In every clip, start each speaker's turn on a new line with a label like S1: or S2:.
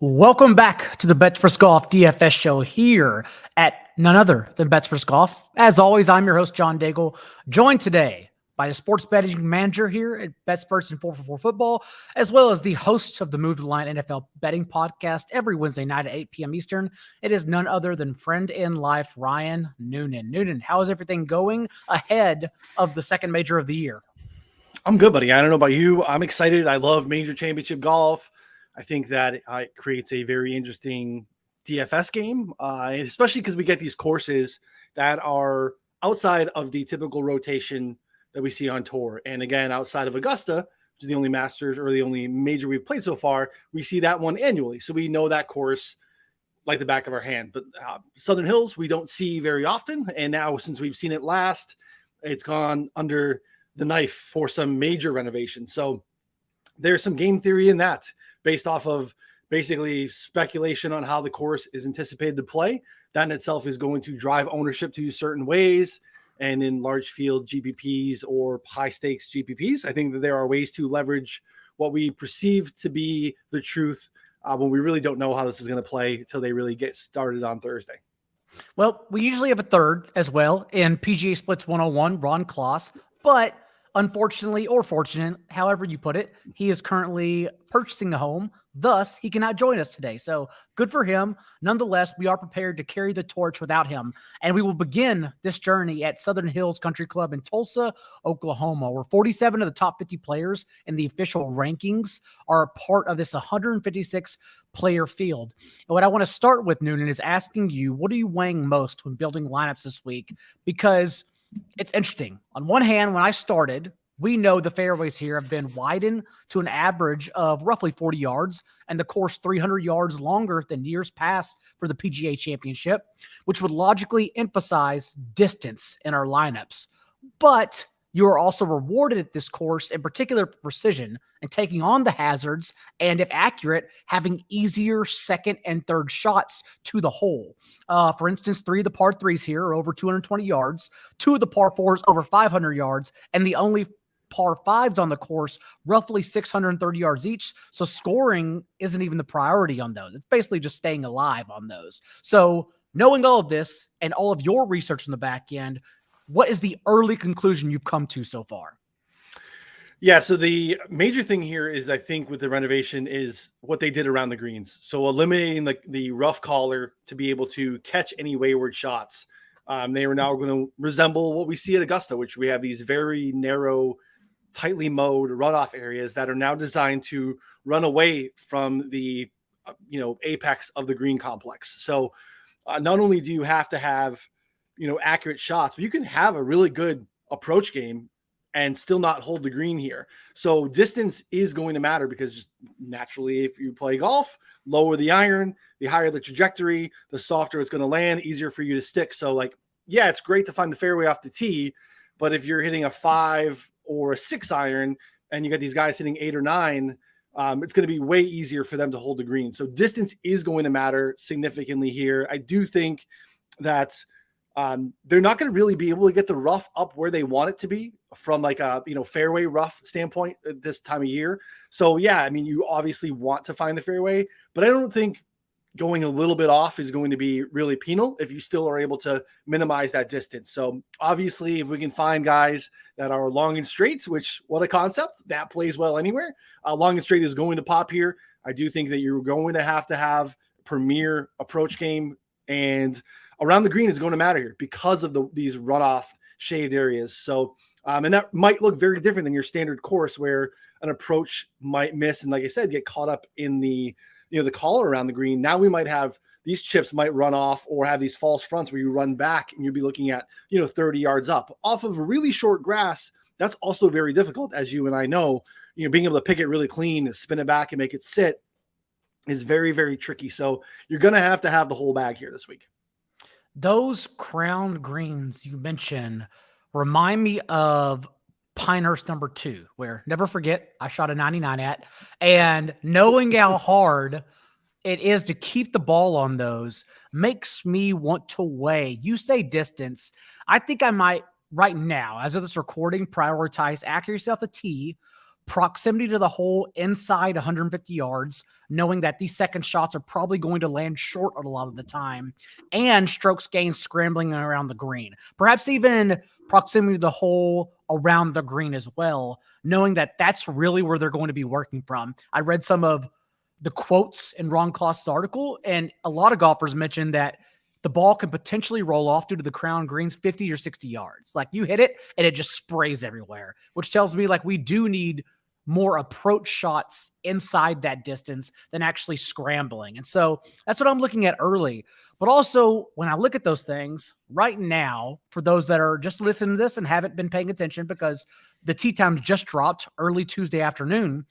S1: Welcome back to the Betsperts Golf DFS show here at none other than Betsperts Golf. As always, I'm your host, John Daigle, joined today by the sports betting manager here at Betsperts and 4for4 Football, as well as the host of the Move the Line NFL betting podcast every Wednesday night at 8 p.m. Eastern. It is none other than friend in life, Ryan Noonan. Noonan, how is everything going ahead of the second major of the year?
S2: I'm good, buddy. I don't know about you. I'm excited. I love major championship golf. I think that it creates a very interesting DFS game, especially because we get these courses that are outside of the typical rotation that we see on tour. And again, outside of Augusta, which is the only Masters or the only major we've played so far, we see that one annually. So we know that course like the back of our hand. But Southern Hills, we don't see very often. And now since we've seen it last, it's gone under the knife for some major renovation. So there's some game theory in that, based off of basically speculation on how the course is anticipated to play. That in itself is going to drive ownership to certain ways. And in large field GPPs or high stakes GPPs, I think that there are ways to leverage what we perceive to be the truth when we really don't know how this is going to play until they really get started on Thursday.
S1: Well, we usually have a third as well in PGA Splits 101, Ron Klos, but unfortunately, or fortunate, however you put it, he is currently purchasing a home. Thus, he cannot join us today. So good for him. Nonetheless, we are prepared to carry the torch without him. And we will begin this journey at Southern Hills Country Club in Tulsa, Oklahoma, where 47 of the top 50 players in the official rankings are a part of this 156 player field. And what I want to start with, Noonan, is asking you, what are you weighing most when building lineups this week? Because it's interesting. On one hand, when I started, we know the fairways here have been widened to an average of roughly 40 yards and the course 300 yards longer than years past for the PGA Championship, which would logically emphasize distance in our lineups. But you are also rewarded at this course, in particular precision and taking on the hazards, and if accurate, having easier second and third shots to the hole. For instance, 3 of the par 3s here are over 220 yards, 2 of the par 4s over 500 yards, and the only par 5s on the course roughly 630 yards each. So scoring isn't even the priority on those. It's basically just staying alive on those. So knowing all of this and all of your research on the back end, what is the early conclusion you've come to so far?
S2: Yeah, so the major thing here is, I think, with the renovation is what they did around the greens. So eliminating the rough collar to be able to catch any wayward shots. They are now going to resemble what we see at Augusta, which we have these very narrow, tightly mowed runoff areas that are now designed to run away from the apex of the green complex. So not only do you have to have accurate shots, but you can have a really good approach game and still not hold the green here. So distance is going to matter, because just naturally, if you play golf, lower the iron, the higher the trajectory, the softer it's going to land, easier for you to stick. So yeah, it's great to find the fairway off the tee, but if you're hitting a 5 or a 6 iron and you got these guys hitting 8 or 9, it's going to be way easier for them to hold the green. So distance is going to matter significantly here. I do think that they're not going to really be able to get the rough up where they want it to be from a fairway rough standpoint at this time of year. So yeah, I mean, you obviously want to find the fairway, but I don't think going a little bit off is going to be really penal if you still are able to minimize that distance. So obviously, if we can find guys that are long and straights, which, what a concept, that plays well anywhere. Long and straight is going to pop here. I do think that you're going to have premier approach game, and around the green is going to matter here because of these runoff shaded areas. So, and that might look very different than your standard course where an approach might miss. And like I said, get caught up in the collar around the green. Now we might have these chips might run off or have these false fronts where you run back and you'll be looking at, 30 yards up off of really short grass. That's also very difficult, as you and I know. Being able to pick it really clean, spin it back and make it sit is very, very tricky. So you're going to have the whole bag here this week.
S1: Those crowned greens you mentioned remind me of Pinehurst number 2, where, never forget, I shot a 99 at, and knowing how hard it is to keep the ball on those makes me want to weigh. You say distance. I think I might, right now, as of this recording, prioritize accuracy off the tee, proximity to the hole inside 150 yards, knowing that these second shots are probably going to land short a lot of the time, and strokes gained scrambling around the green. Perhaps even proximity to the hole around the green as well, knowing that that's really where they're going to be working from. I read some of the quotes in Ron Kloss's article, and a lot of golfers mentioned that the ball can potentially roll off due to the crown greens 50 or 60 yards. Like, you hit it and it just sprays everywhere, which tells me like we do need more approach shots inside that distance than actually scrambling. And so that's what I'm looking at early. But also, when I look at those things right now, for those that are just listening to this and haven't been paying attention because the tee times just dropped early Tuesday afternoon,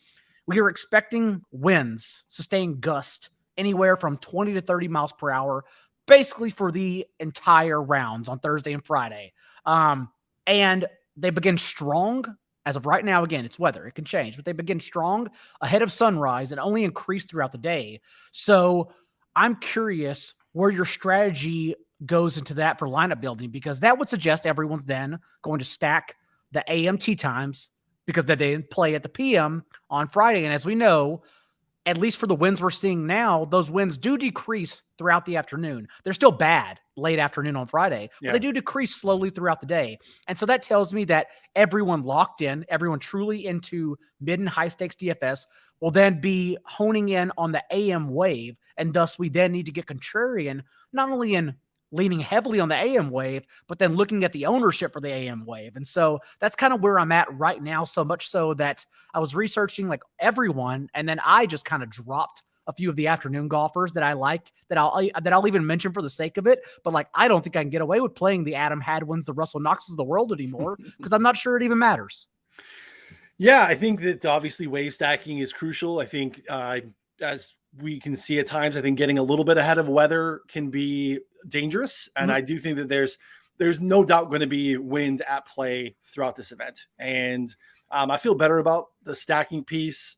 S1: we are expecting winds, sustained gust, anywhere from 20 to 30 miles per hour, basically for the entire rounds on Thursday and Friday. And they begin strong. As of right now, again, it's weather. It can change, but they begin strong ahead of sunrise and only increase throughout the day. So I'm curious where your strategy goes into that for lineup building, because that would suggest everyone's then going to stack the AM tee times because they didn't play at the PM on Friday. And as we know, at least for the winds we're seeing now, those winds do decrease throughout the afternoon. They're still bad late afternoon on Friday, but they do decrease slowly throughout the day. And so that tells me that everyone locked in, everyone truly into mid and high stakes DFS will then be honing in on the AM wave. And thus we then need to get contrarian, not only in leaning heavily on the AM wave, but then looking at the ownership for the AM wave. And so that's kind of where I'm at right now, so much so that I was researching like everyone, and then I just kind of dropped a few of the afternoon golfers that I like, that I'll even mention for the sake of it. But like, I don't think I can get away with playing the Adam Hadwins, the Russell Knoxes of the world anymore, because I'm not sure it even matters.
S2: Yeah, I think that obviously wave stacking is crucial. I think as we can see at times, I think getting a little bit ahead of weather can be dangerous. And I do think that there's no doubt going to be winds at play throughout this event. And I feel better about the stacking piece,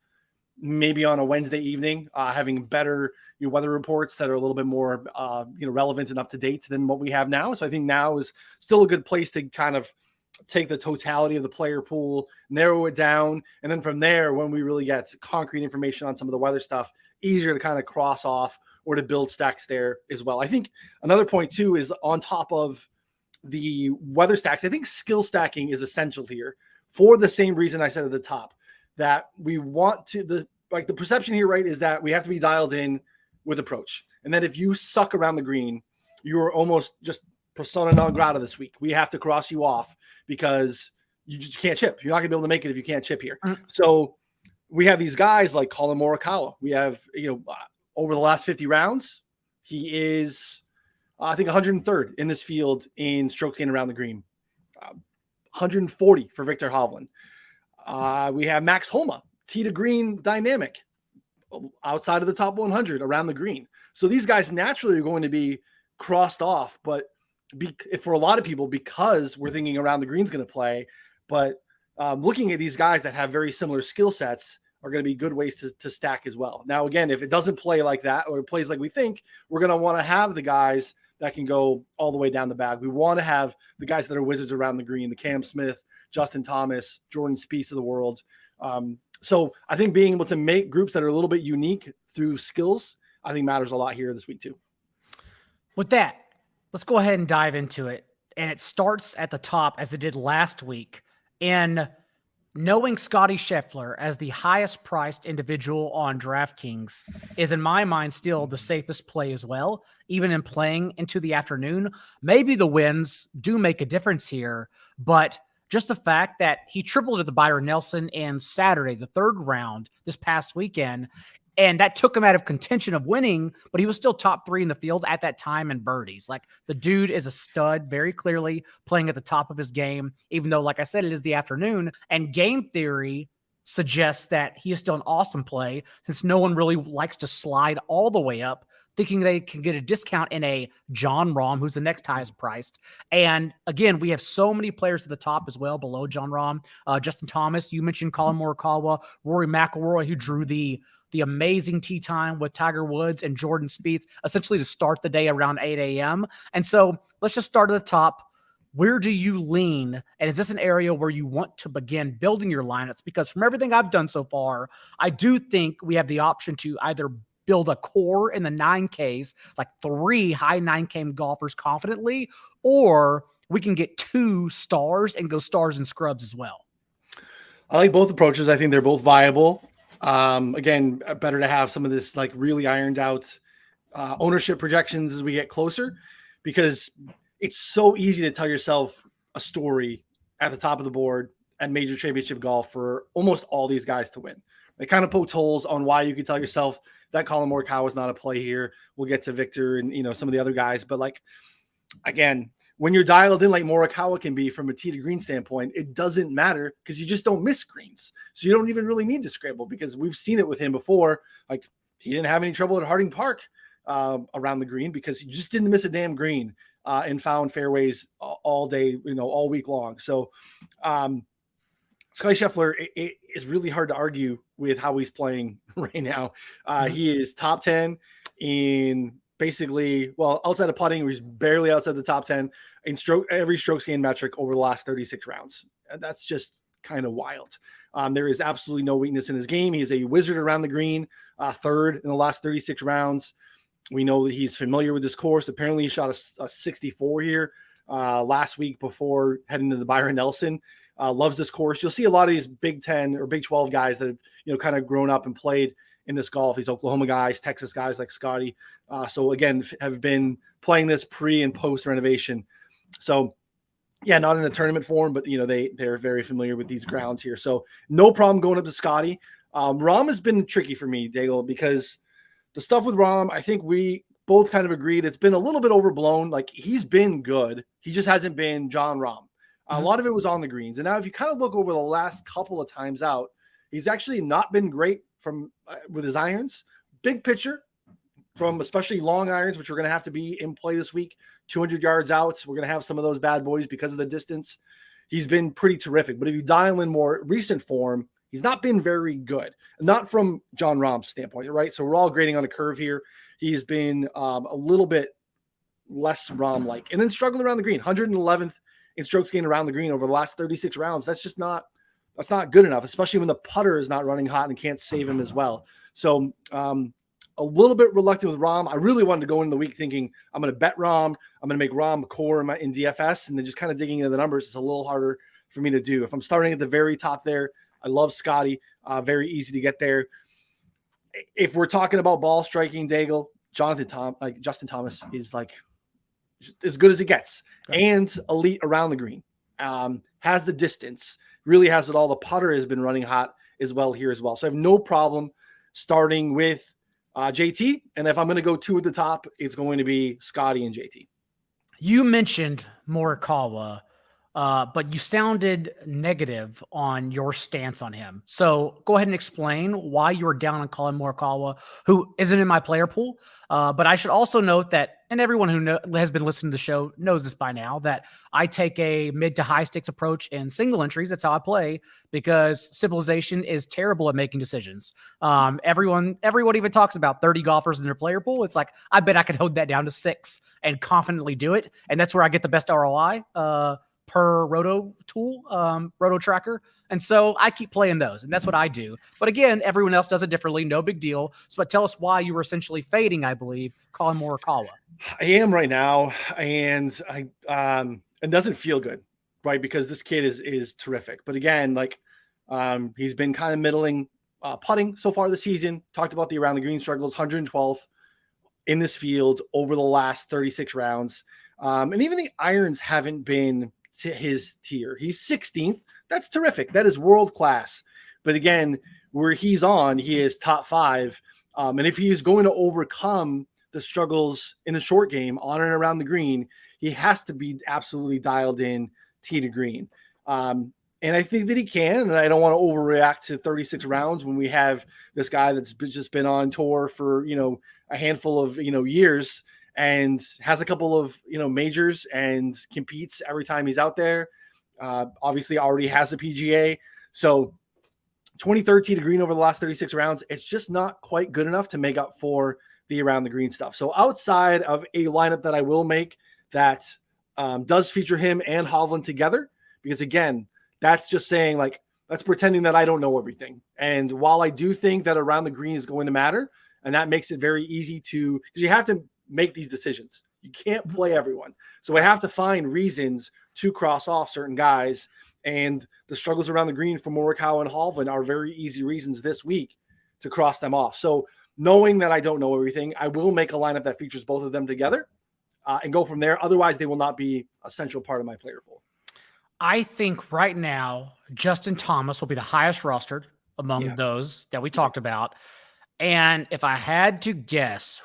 S2: maybe on a Wednesday evening, having better weather reports that are a little bit more relevant and up to date than what we have now. So I think now is still a good place to kind of take the totality of the player pool, narrow it down. And then from there, when we really get concrete information on some of the weather stuff, easier to kind of cross off or to build stacks there as well. I think another point too is on top of the weather stacks, I think skill stacking is essential here for the same reason I said at the top, that we want to, the perception here, right, is that we have to be dialed in with approach. And that if you suck around the green, you're almost just persona non grata this week. We have to cross you off because you just can't chip. You're not gonna be able to make it if you can't chip here. So we have these guys like Colin Morikawa. We have, over the last 50 rounds, he is, I think, 103rd in this field in strokes gained around the green. 140 for Victor Hovland. We have Max Homa, tee to green dynamic, outside of the top 100 around the green. So these guys naturally are going to be crossed off, but for a lot of people, because we're thinking around the green is going to play, but looking at these guys that have very similar skill sets are going to be good ways to stack as well. Now, again, if it doesn't play like that, or it plays like we think, we're going to want to have the guys that can go all the way down the bag. We want to have the guys that are wizards around the green, the Cam Smith, Justin Thomas, Jordan Spieth of the world. So I think being able to make groups that are a little bit unique through skills, I think matters a lot here this week too.
S1: With that, let's go ahead and dive into it. And it starts at the top as it did last week. And knowing Scotty Scheffler as the highest priced individual on DraftKings is, in my mind, still the safest play as well, even in playing into the afternoon. Maybe the winds do make a difference here, but just the fact that he tripled at the Byron Nelson in Saturday, the third round this past weekend, and that took him out of contention of winning, but he was still top 3 in the field at that time in birdies. Like, the dude is a stud, very clearly playing at the top of his game, even though, like I said, it is the afternoon. And game theory suggests that he is still an awesome play, since no one really likes to slide all the way up, thinking they can get a discount in a John Rahm, who's the next highest priced. And again, we have so many players at the top as well, below John Rahm. Justin Thomas, you mentioned Colin Morikawa, Rory McIlroy, who drew the amazing tee time with Tiger Woods and Jordan Spieth, essentially to start the day around 8 a.m. And so let's just start at the top. where do you lean? And is this an area where you want to begin building your lineups? Because from everything I've done so far, I do think we have the option to either build a core in the 9Ks, like 3 high 9K golfers confidently, or we can get 2 stars and go stars and scrubs as well.
S2: I like both approaches. I think they're both viable. Again, better to have some of this like really ironed out ownership projections as we get closer, because it's so easy to tell yourself a story at the top of the board at major championship golf for almost all these guys to win. It kind of pokes holes on why you could tell yourself that Colin Morikawa is not a play here. We'll get to Victor and, some of the other guys. But like, again, when you're dialed in like Morikawa can be from a tee to green standpoint, it doesn't matter because you just don't miss greens. So you don't even really need to scramble, because we've seen it with him before. Like, he didn't have any trouble at Harding Park around the green because he just didn't miss a damn green and found fairways all day, all week long. So Scottie Scheffler, it is really hard to argue with how he's playing right now. He is top 10 in basically, outside of putting, he's barely outside the top 10 in every strokes gained metric over the last 36 rounds. That's just kind of wild. There is absolutely no weakness in his game. He is a wizard around the green, third in the last 36 rounds. We know that he's familiar with this course. Apparently he shot a 64 here last week before heading to the Byron Nelson. Loves this course. You'll see a lot of these Big 10 or Big 12 guys that have, kind of grown up and played in this golf. These Oklahoma guys, Texas guys like Scotty. So again, have been playing this pre and post renovation. So yeah, not in a tournament form, but they're very familiar with these grounds here. So no problem going up to Scotty. Rahm has been tricky for me, Daigle, because the stuff with Rahm, I think we both kind of agreed it's been a little bit overblown. Like, he's been good. He just hasn't been John Rahm. A lot of it was on the greens. And now if you kind of look over the last couple of times out, he's actually not been great from with his irons. Big picture from especially long irons, which are going to have to be in play this week, 200 yards out. We're going to have some of those bad boys because of the distance. He's been pretty terrific. But if you dial in more recent form, he's not been very good. Not from John Rahm's standpoint, right? So we're all grading on a curve here. He's been a little bit less Rahm-like. And then struggled around the green, 111th in strokes gained around the green over the last 36 rounds. That's not good enough, especially when the putter is not running hot and can't save him as well. So a little bit reluctant with Rahm. I really wanted to go into the week thinking I'm going to bet Rahm. I'm going to make Rahm a core in DFS, and then just kind of digging into the numbers is a little harder for me to do. If I'm starting at the very top there, I love Scotty. Very easy to get there. If we're talking about ball striking, Daigle, Justin Thomas is like as good as it gets, and elite around the green. Has the distance, really has it all. The putter has been running hot as well here as well. So I have no problem starting with JT. And if I'm going to go 2 at the top, it's going to be Scotty and JT.
S1: You mentioned Morikawa, but you sounded negative on your stance on him. So go ahead and explain why you were down on Colin Morikawa, who isn't in my player pool. But I should also note that, and everyone who has been listening to the show knows this by now, that I take a mid to high stakes approach in single entries. That's how I play, because civilization is terrible at making decisions. Everyone even talks about 30 golfers in their player pool. It's like, I bet I could hold that down to 6 and confidently do it. And that's where I get the best ROI. Per roto tool, roto tracker. And so I keep playing those, and that's what I do. But again, everyone else does it differently. No big deal. So tell us why you were essentially fading, I believe, Colin Morikawa.
S2: I am right now, and it doesn't feel good, right? Because this kid is terrific. But again, like he's been kind of middling putting so far this season. Talked about the around the green struggles, 112th in this field over the last 36 rounds. And even the irons haven't been to his tier. He's 16th. That's terrific. That is world class. But again, where he's on, he is top 5. And if he is going to overcome the struggles in the short game on and around the green, he has to be absolutely dialed in tee to green. And I think that he can. And I don't want to overreact to 36 rounds when we have this guy that's just been on tour for, a handful of, years, and has a couple of, majors and competes every time he's out there. Obviously already has a PGA. So 23rd tee to green over the last 36 rounds. It's just not quite good enough to make up for the around the green stuff. So outside of a lineup that I will make that does feature him and Hovland together, because again, that's just saying like, that's pretending that I don't know everything. And while I do think that around the green is going to matter, and that makes it very easy to, because you have to make these decisions. You can't play everyone. So I have to find reasons to cross off certain guys. And the struggles around the green for Morikawa and Hovland are very easy reasons this week to cross them off. So knowing that I don't know everything, I will make a lineup that features both of them together and go from there. Otherwise, they will not be a central part of my player pool.
S1: I think right now, Justin Thomas will be the highest rostered among those that we talked about. And if I had to guess,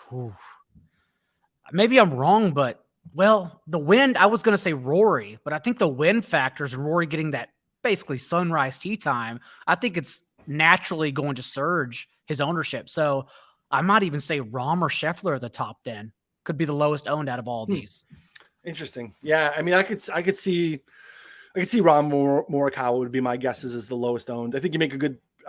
S1: maybe I'm wrong, but well, the wind, I was going to say Rory, but I think the wind factors and Rory getting that basically sunrise tee time, I think it's naturally going to surge his ownership. So I might even say Rahm or Scheffler at the top then. Could be the lowest owned out of all of these.
S2: Interesting. Yeah, I mean, I could see Rahm Morikawa would be my guesses as the lowest owned. I think you make a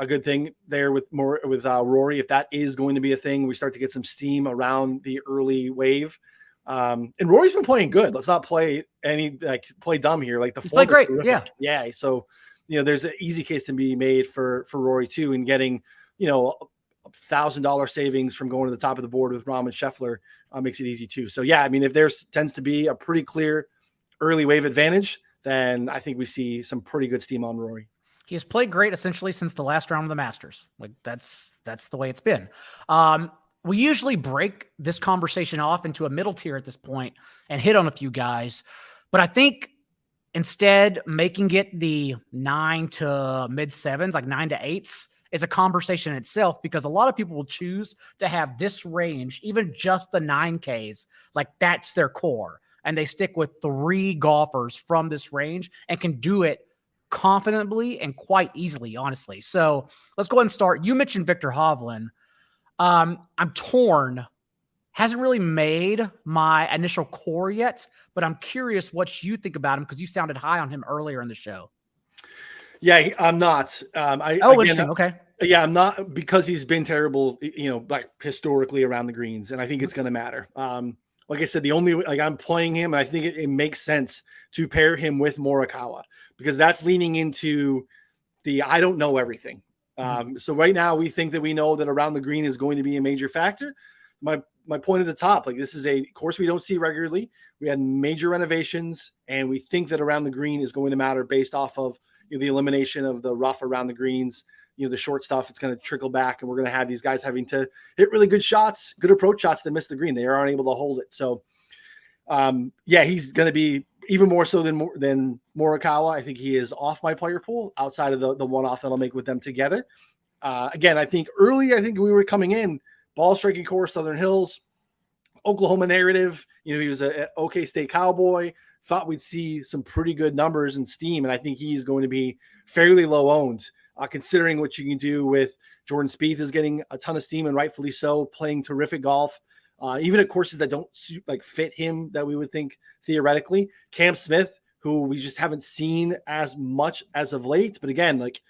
S2: good thing there with Rory. If that is going to be a thing, we start to get some steam around the early wave. And Rory's been playing good. Let's not play dumb here. Like
S1: he's played great. Yeah.
S2: Yeah. So, there's an easy case to be made for Rory too, and getting, $1,000 savings from going to the top of the board with Rahm and Scheffler makes it easy too. So yeah, I mean, if there tends to be a pretty clear early wave advantage, then I think we see some pretty good steam on Rory.
S1: He has played great essentially since the last round of the Masters. Like that's the way it's been. We usually break this conversation off into a middle tier at this point and hit on a few guys, but I think instead making it the 9 to mid 7s, like 9 to 8s, is a conversation in itself, because a lot of people will choose to have this range, even just the 9Ks, like that's their core. And they stick with 3 golfers from this range and can do it confidently and quite easily, honestly. So let's go ahead and start. You mentioned Victor Hovland. I'm torn. Hasn't really made my initial core yet, but I'm curious what you think about him, because you sounded high on him earlier in the show.
S2: Yeah, I'm not.
S1: Interesting. Okay.
S2: Yeah, I'm not, because he's been terrible, like historically around the greens, and I think it's going to matter. Like I said, I'm playing him, and I think it makes sense to pair him with Morikawa, because that's leaning into I don't know everything. So right now we think that we know that around the green is going to be a major factor. My point at the top, like this is a course we don't see regularly. We had major renovations, and we think that around the green is going to matter based off of the elimination of the rough around the greens. The short stuff, it's going to trickle back, and we're going to have these guys having to hit really good shots, good approach shots that miss the green. They aren't able to hold it. So, he's going to be even more so than Morikawa. I think he is off my player pool outside of the one-off that I'll make with them together. Again, I think we were coming in, ball striking course, Southern Hills, Oklahoma narrative. He was an OK State Cowboy. Thought we'd see some pretty good numbers and steam, and I think he's going to be fairly low owned. Considering what you can do with Jordan Spieth is getting a ton of steam, and rightfully so, playing terrific golf, even at courses that don't fit him that we would think theoretically. Cam Smith, who we just haven't seen as much as of late. But again, like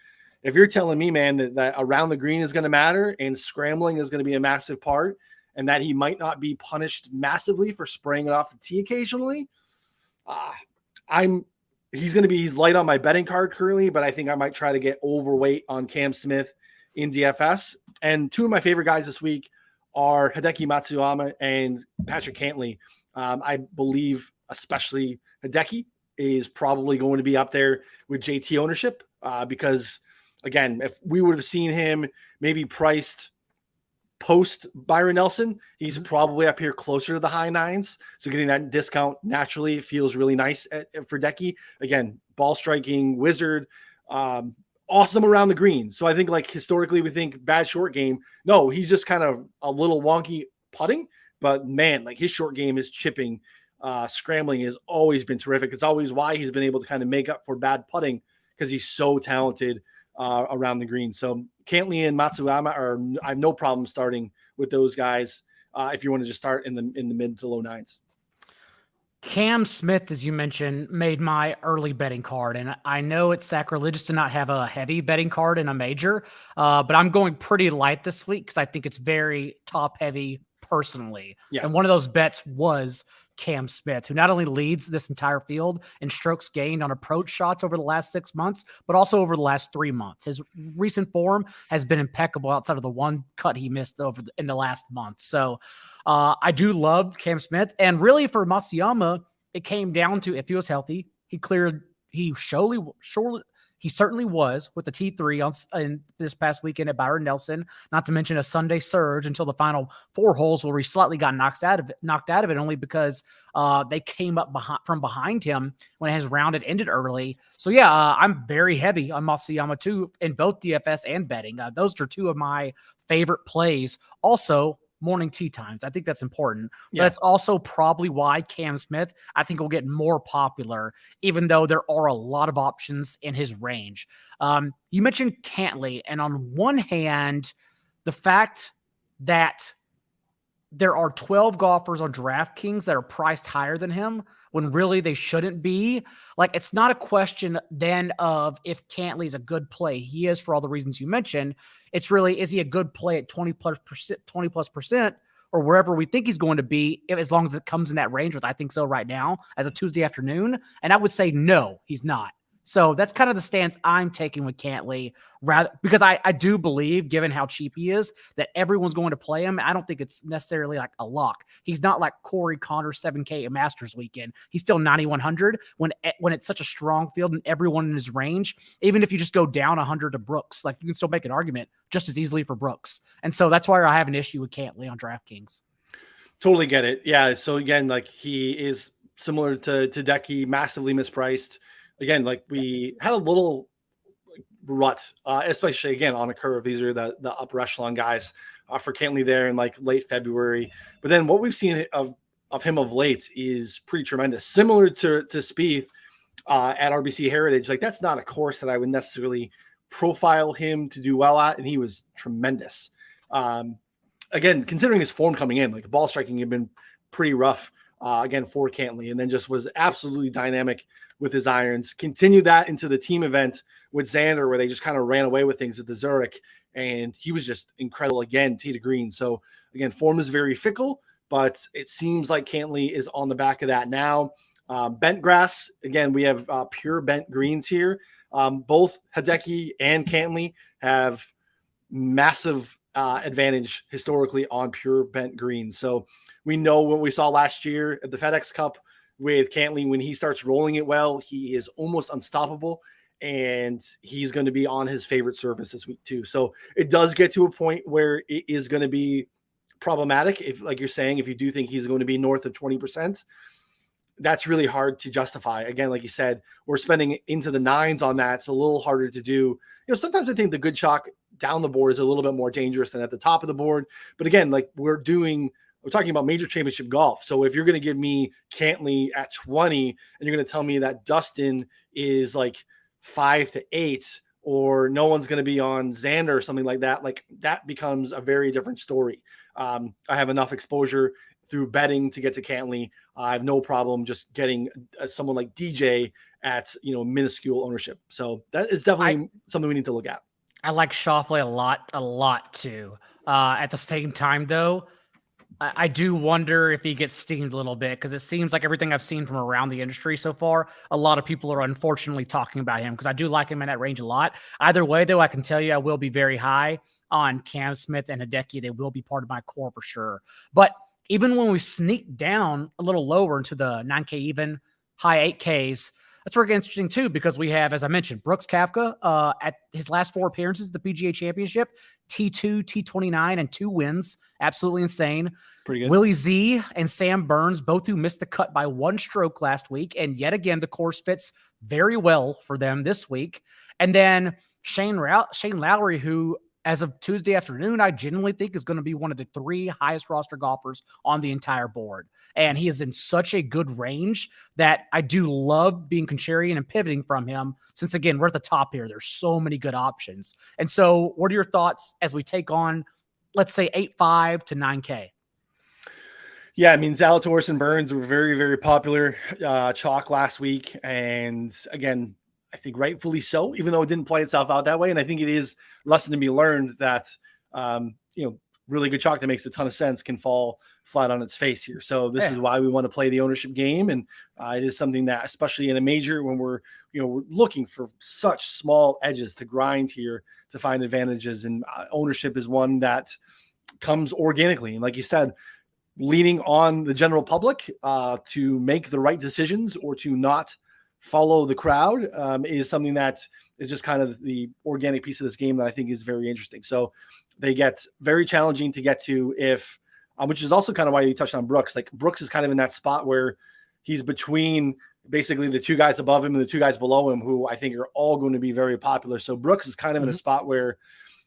S2: if you're telling me, man, that around the green is going to matter and scrambling is going to be a massive part, and that he might not be punished massively for spraying it off the tee occasionally, he's light on my betting card currently, but I think I might try to get overweight on Cam Smith in DFS. And 2 of my favorite guys this week are Hideki Matsuyama and Patrick Cantlay. I believe especially Hideki is probably going to be up there with JT ownership because, again, if we would have seen him maybe priced post Byron Nelson, he's probably up here closer to the high 9s. So getting that discount naturally feels really nice for Decky. Again, ball striking wizard, awesome around the green. So I think historically we think bad short game. No, he's just kind of a little wonky putting, but man, his short game is chipping, scrambling has always been terrific. It's always why he's been able to kind of make up for bad putting, because he's so talented around the green. So Cantlay and Matsuyama I have no problem starting with those guys if you want to just start in the mid to low 9s.
S1: Cam Smith, as you mentioned, made my early betting card, and I know it's sacrilegious to not have a heavy betting card in a major, but I'm going pretty light this week because I think it's very top heavy personally.
S2: Yeah.
S1: And one of those bets was Cam Smith, who not only leads this entire field in strokes gained on approach shots over the last 6 months, but also over the last 3 months. His recent form has been impeccable outside of the one cut he missed in the last month. So I do love Cam Smith. And really for Matsuyama, it came down to if he was healthy, he certainly was with the T3 in this past weekend at Byron Nelson, not to mention a Sunday surge until the final 4 holes where he slightly got knocked out of it only because they came up from behind him when his round had ended early. So yeah, I'm very heavy on Matsuyama too in both DFS and betting. Those are 2 of my favorite plays. Also, morning tee times. I think that's important.
S2: Yeah.
S1: But it's also probably why Cam Smith, I think, will get more popular, even though there are a lot of options in his range. You mentioned Cantlay, and on one hand, the fact that there are 12 golfers on DraftKings that are priced higher than him when really they shouldn't be. Like, it's not a question then of if Cantlay's a good play. He is for all the reasons you mentioned. It's really, is he a good play at 20 plus percent or wherever we think he's going to be, as long as it comes in that range, which I think so right now as a Tuesday afternoon. And I would say, no, he's not. So that's kind of the stance I'm taking with Cantlay, rather because I do believe, given how cheap he is, that everyone's going to play him. I don't think it's necessarily like a lock. He's not like Corey Connors 7K at Masters weekend. He's still 9,100 when it's such a strong field and everyone in his range. Even if you just go down 100 to Brooks, like you can still make an argument just as easily for Brooks. And so that's why I have an issue with Cantlay on DraftKings.
S2: Totally get it. Yeah. So again, like he is similar to Decky, massively mispriced. Again, like we had a little rut, especially again on a curve. These are the upper echelon guys for Cantlay there in like late February. But then what we've seen of him of late is pretty tremendous. Similar to Spieth at RBC Heritage. Like that's not a course that I would necessarily profile him to do well at, and he was tremendous. Again, considering his form coming in, like ball striking had been pretty rough again for Cantlay, and then just was absolutely dynamic with his irons. Continued that into the team event with Xander, where they just kind of ran away with things at the Zurich, and he was just incredible again, tee to green. So again, form is very fickle, but it seems like Cantlay is on the back of that now. Bent grass, again, we have pure bent greens here. Both Hideki and Cantlay have massive advantage historically on pure bent greens. So we know what we saw last year at the FedEx Cup with Cantlay. When he starts rolling it well, he is almost unstoppable, and he's going to be on his favorite surface this week too. So it does get to a point where it is going to be problematic. If, like you're saying, if you do think he's going to be north of 20%, that's really hard to justify. Again, like you said, we're spending into the 9s on that. It's a little harder to do. You know, sometimes I think the good chalk down the board is a little bit more dangerous than at the top of the board. But again, like we're talking about major championship golf. So if you're going to give me Cantlay at 20 and you're going to tell me that Dustin is like 5 to 8, or no one's going to be on Xander or something like that, like that becomes a very different story. I have enough exposure through betting to get to Cantlay. I have no problem just getting someone like DJ at, minuscule ownership. So that is definitely something we need to look at.
S1: I like Schauffele a lot too. At the same time, though, I do wonder if he gets steamed a little bit, because it seems like everything I've seen from around the industry so far, a lot of people are unfortunately talking about him, because I do like him in that range a lot. Either way, though, I can tell you I will be very high on Cam Smith and Hideki. They will be part of my core for sure. But even when we sneak down a little lower into the 9K even, high 8Ks, that's where it gets interesting too, because we have, as I mentioned, Brooks Koepka at his last 4 appearances at the PGA Championship, T2, T29, and 2 wins. Absolutely insane.
S2: Pretty good.
S1: Willie Z and Sam Burns, both who missed the cut by 1 stroke last week, and yet again, the course fits very well for them this week. And then Shane Lowry, who, as of Tuesday afternoon, I genuinely think is going to be one of the 3 highest roster golfers on the entire board. And he is in such a good range that I do love being contrarian and pivoting from him, since, again, we're at the top here. There's so many good options. And so what are your thoughts as we take on, let's say, 8.5 to 9K?
S2: Yeah, I mean, Zalatoris and Burns were very, very popular chalk last week. And again, I think rightfully so, even though it didn't play itself out that way. And I think it is a lesson to be learned that, really good chalk that makes a ton of sense can fall flat on its face here. So this is why we want to play the ownership game. And it is something that, especially in a major, when we're looking for such small edges to grind here to find advantages, and ownership is one that comes organically. And like you said, leaning on the general public to make the right decisions or to not follow the crowd is something that is just kind of the organic piece of this game that I think is very interesting. So they get very challenging to get to if, which is also kind of why you touched on Brooks. Like Brooks is kind of in that spot where he's between basically the two guys above him and the two guys below him, who I think are all going to be very popular. So Brooks is kind of in a spot where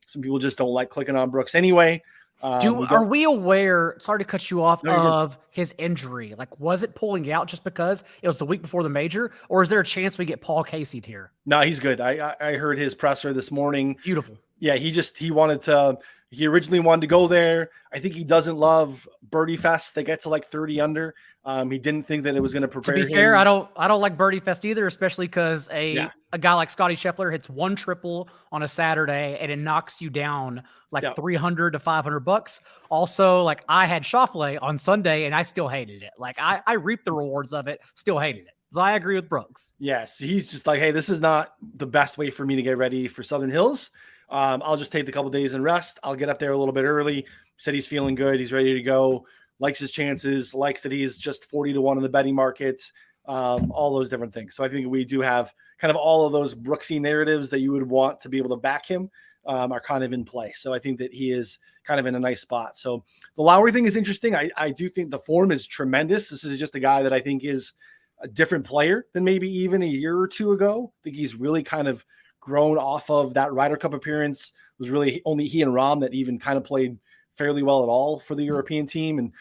S2: some people just don't like clicking on Brooks anyway.
S1: Are we aware, sorry to cut you off, of his injury? Like, was it pulling out just because it was the week before the major, or is there a chance we get Paul Casey'd here?
S2: No, he's good. I heard his presser this morning.
S1: Beautiful.
S2: Yeah, he originally wanted to go there. I think he doesn't love Birdie Fest. They get to like 30 under. He didn't think that it was going to prepare him.
S1: To be fair, I don't like Birdie Fest either, especially because a guy like Scotty Scheffler hits one triple on a Saturday and it knocks you down like $300 to $500. Also, like I had Schauffele on Sunday and I still hated it. Like I reaped the rewards of it, still hated it. So I agree with Brooks.
S2: Yes, he's just like, hey, this is not the best way for me to get ready for Southern Hills. I'll just take the couple days and rest. I'll get up there a little bit early. Said he's feeling good. He's ready to go. Likes his chances. Likes that he's just 40 to 1 in the betting markets. All those different things. So I think we do have kind of all of those Brooksy narratives that you would want to be able to back him are kind of in play. So I think that he is kind of in a nice spot. So the Lowry thing is interesting. I do think the form is tremendous. This is just a guy that I think is a different player than maybe even a year or two ago. I think he's really kind of grown off of that Ryder Cup appearance. It was really only he and Rahm that even kind of played fairly well at all for the European team. And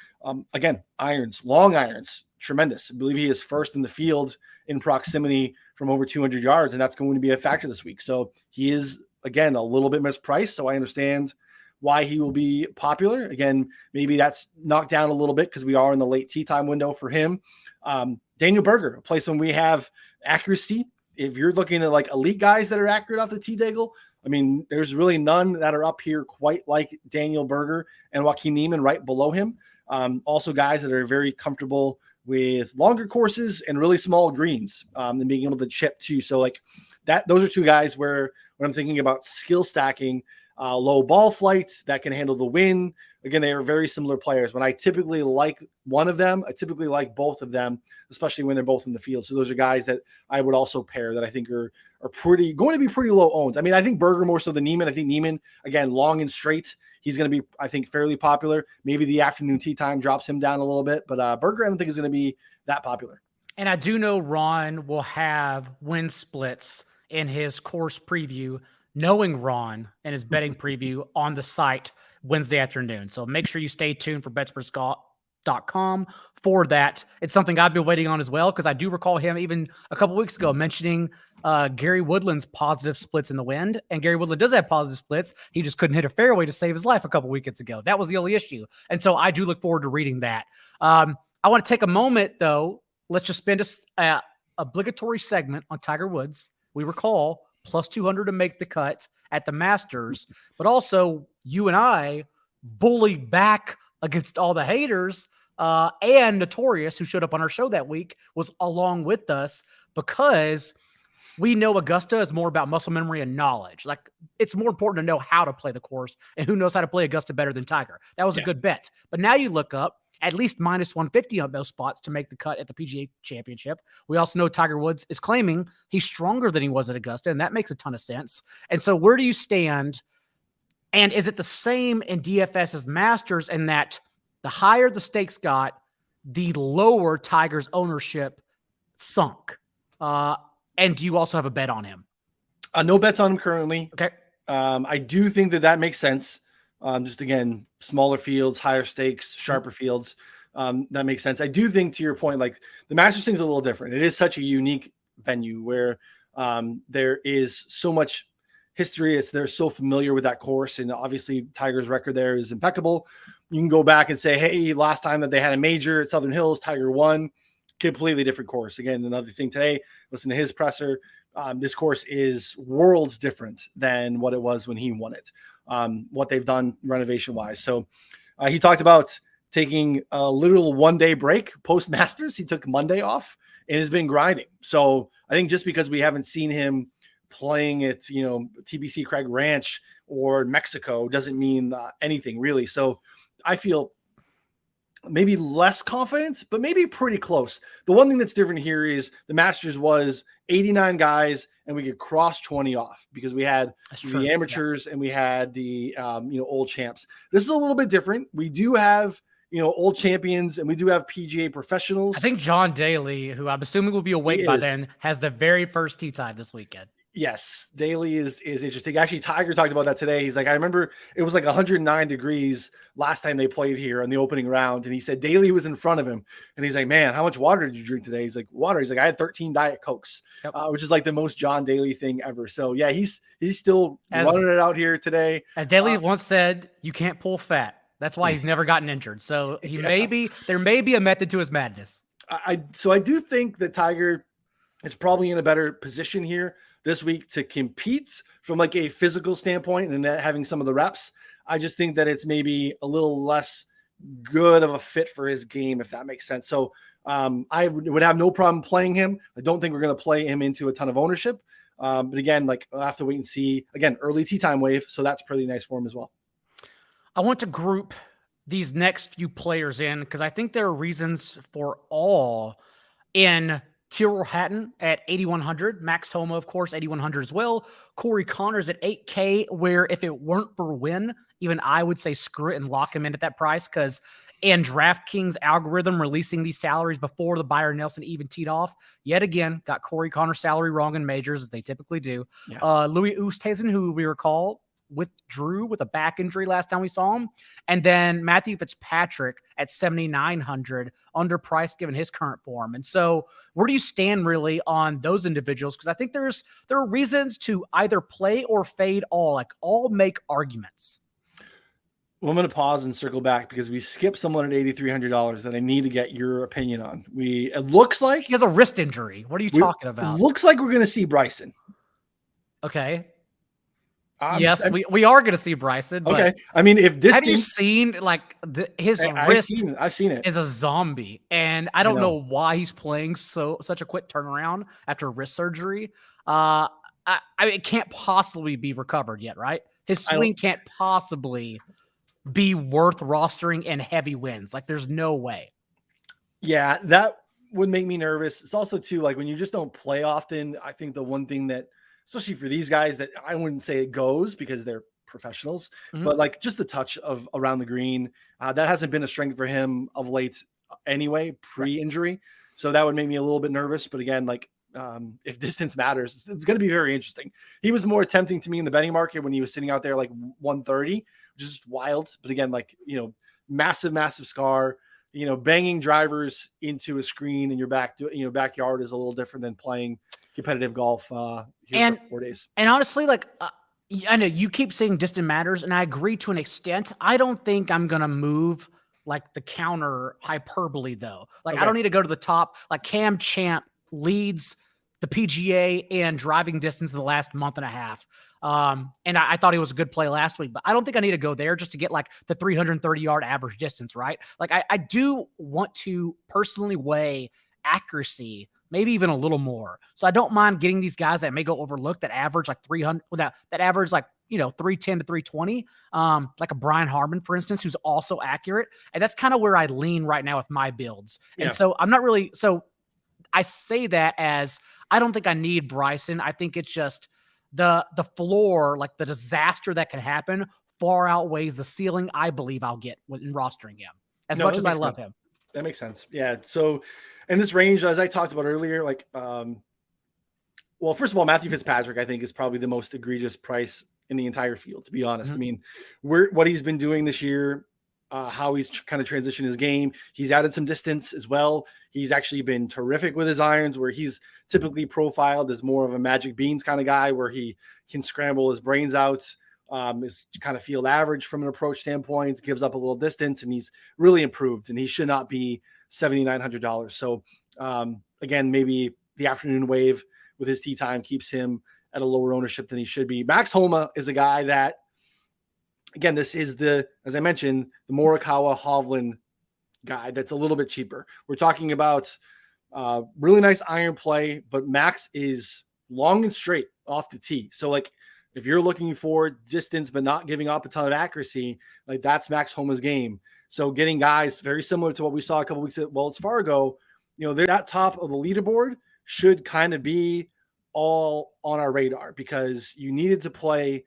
S2: again, long irons, tremendous. I believe he is first in the field in proximity from over 200 yards, and that's going to be a factor this week. So he is, again, a little bit mispriced. So I understand why he will be popular. Again, maybe that's knocked down a little bit because we are in the late tee time window for him. Daniel Berger, a place when we have accuracy. If you're looking at like elite guys that are accurate off the tee, Daigle, I mean, there's really none that are up here quite like Daniel Berger and Joaquin Niemann right below him. Also guys that are very comfortable with longer courses and really small greens and being able to chip too. So like that, those are two guys where when I'm thinking about skill stacking, low ball flights that can handle the wind. Again, they are very similar players. When I typically like one of them, I typically like both of them, especially when they're both in the field. So those are guys that I would also pair that I think are going to be pretty low owned. I mean, I think Berger more so than Niemann. I think Niemann, again, long and straight. He's going to be, I think, fairly popular. Maybe the afternoon tee time drops him down a little bit, but Berger, I don't think is going to be that popular.
S1: And I do know Ron will have win splits in his course preview, knowing Ron and his betting preview on the site Wednesday afternoon. So make sure you stay tuned for Betsperts.com for that. It's something I've been waiting on as well, because I do recall him even a couple weeks ago mentioning Gary Woodland's positive splits in the wind. And Gary Woodland does have positive splits. He just couldn't hit a fairway to save his life a couple weekends ago. That was the only issue. And so I do look forward to reading that. I want to take a moment, though. Let's just spend a obligatory segment on Tiger Woods. We recall plus 200 to make the cut at the Masters, but also you and I bullied back against all the haters, and Notorious, who showed up on our show that week, was along with us because we know Augusta is more about muscle memory and knowledge. Like, it's more important to know how to play the course, and who knows how to play Augusta better than Tiger. That was a good bet. But now you look up, at least minus 150 on those spots to make the cut at the PGA Championship. We also know Tiger Woods is claiming he's stronger than he was at Augusta, and that makes a ton of sense. And so where do you stand? And is it the same in DFS as Masters, in that the higher the stakes got, the lower Tiger's ownership sunk? And do you also have a bet on him?
S2: No bets on him currently.
S1: Okay.
S2: I do think that makes sense. Just again, smaller fields, higher stakes, sharper fields. That makes sense. I do think, to your point, like the Masters thing's a little different. It is such a unique venue where there is so much history. They're so familiar with that course, and obviously Tiger's record there is impeccable. You can go back and say, hey, last time that they had a major at Southern Hills, Tiger won. Completely different course. Again, another thing today, listen to his presser. this course is worlds different than what it was when he won it, what they've done renovation wise. So he talked about taking a literal 1 day break post Masters. He took Monday off and has been grinding. So I think just because we haven't seen him playing at, TBC Craig Ranch or Mexico doesn't mean anything really. So I feel maybe less confidence, but maybe pretty close. The one thing that's different here is the Masters was 89 guys and we could cross 20 off because we had the amateurs and we had the, old champs. This is a little bit different. We do have, old champions and we do have PGA professionals.
S1: I think John Daigle, who I'm assuming will be awake by then, has the very first tee time this weekend.
S2: Yes, Daigle is interesting. Actually, Tiger talked about that today. He's like, I remember it was like 109 degrees last time they played here in the opening round. And he said Daigle was in front of him. And he's like, man, how much water did you drink today? He's like, water. He's like, I had 13 Diet Cokes, which is like the most John Daigle thing ever. So yeah, he's still running it out here today.
S1: As Daigle once said, you can't pull fat. That's why he's never gotten injured. So there may be a method to his madness.
S2: So I do think that Tiger is probably in a better position here this week to compete from like a physical standpoint and having some of the reps. I just think that it's maybe a little less good of a fit for his game, if that makes sense. So I would have no problem playing him. I don't think we're going to play him into a ton of ownership. But again, like I'll have to wait and see. Again, early tee time wave. So that's pretty nice for him as well.
S1: I want to group these next few players in because I think there are reasons for all in Tyrrell Hatton at 8,100. Max Homa, of course, 8,100 as well. Corey Connors at 8K, where if it weren't for Wynn, even I would say screw it and lock him in at that price because and DraftKings algorithm releasing these salaries before the Byron Nelson even teed off, yet again, got Corey Connors' salary wrong in majors, as they typically do. Yeah. Louis Oosthuizen, who we recall withdrew with a back injury last time we saw him. And then Matthew Fitzpatrick at 7,900, underpriced given his current form. And so where do you stand really on those individuals? Because I think there are reasons to either play or fade all make arguments.
S2: Well, I'm going to pause and circle back because we skipped someone at $8,300 that I need to get your opinion on. It looks like
S1: he has a wrist injury. What are you talking about?
S2: Looks like we're going to see Bryson.
S1: Okay. We are going to see Bryson. But
S2: okay. I mean, if this
S1: have you seen his wrist?
S2: I've seen it.
S1: Is a zombie, and I don't know why he's playing such a quick turnaround after wrist surgery. It can't possibly be recovered yet, right? His swing can't possibly be worth rostering and heavy wins. Like, there's no way.
S2: Yeah, that would make me nervous. It's also too like when you just don't play often. I think the one thing that, especially for these guys, that I wouldn't say it goes because they're professionals, but like just the touch of around the green, that hasn't been a strength for him of late anyway, pre-injury. So that would make me a little bit nervous. But again, like if distance matters, it's going to be very interesting. He was more tempting to me in the betting market when he was sitting out there like 130, which is just wild. But again, like, massive scar, banging drivers into a screen in your backyard is a little different than playing competitive golf here for 4 days.
S1: And honestly, I know you keep saying distant matters, and I agree to an extent. I don't think I'm going to move like the counter hyperbole though. Like, okay. I don't need to go to the top. Like, Cam Champ leads the PGA in driving distance in the last month and a half. And I thought he was a good play last week, but I don't think I need to go there just to get like the 330 yard average distance, right? Like, I do want to personally weigh accuracy, maybe even a little more. So I don't mind getting these guys that may go overlooked that average like 300, that average like, 310 to 320, like a Brian Harmon, for instance, who's also accurate. And that's kind of where I lean right now with my builds. And so I'm not really, so I say that as I don't think I need Bryson. I think it's just the floor, like the disaster that can happen far outweighs the ceiling I believe I'll get in rostering him as much as I love him.
S2: That makes sense. Yeah. So in this range, as I talked about earlier, like, well, first of all, Matthew Fitzpatrick, I think, is probably the most egregious price in the entire field, to be honest. I mean, what he's been doing this year, how he's kind of transitioned his game. He's added some distance as well. He's actually been terrific with his irons, where he's typically profiled as more of a Magic Beans kind of guy, where he can scramble his brains out, is kind of field average from an approach standpoint, gives up a little distance, and he's really improved, and he should not be $7,900. So again, maybe the afternoon wave with his tee time keeps him at a lower ownership than he should be. Max Homa is a guy that, again, this is as I mentioned, the Morikawa Hovland guy that's a little bit cheaper. We're talking about really nice iron play, but Max is long and straight off the tee. So like if you're looking for distance but not giving up a ton of accuracy, like that's Max Homa's game. So getting guys very similar to what we saw a couple weeks at Wells Fargo, they're at top of the leaderboard should kind of be all on our radar because you needed to play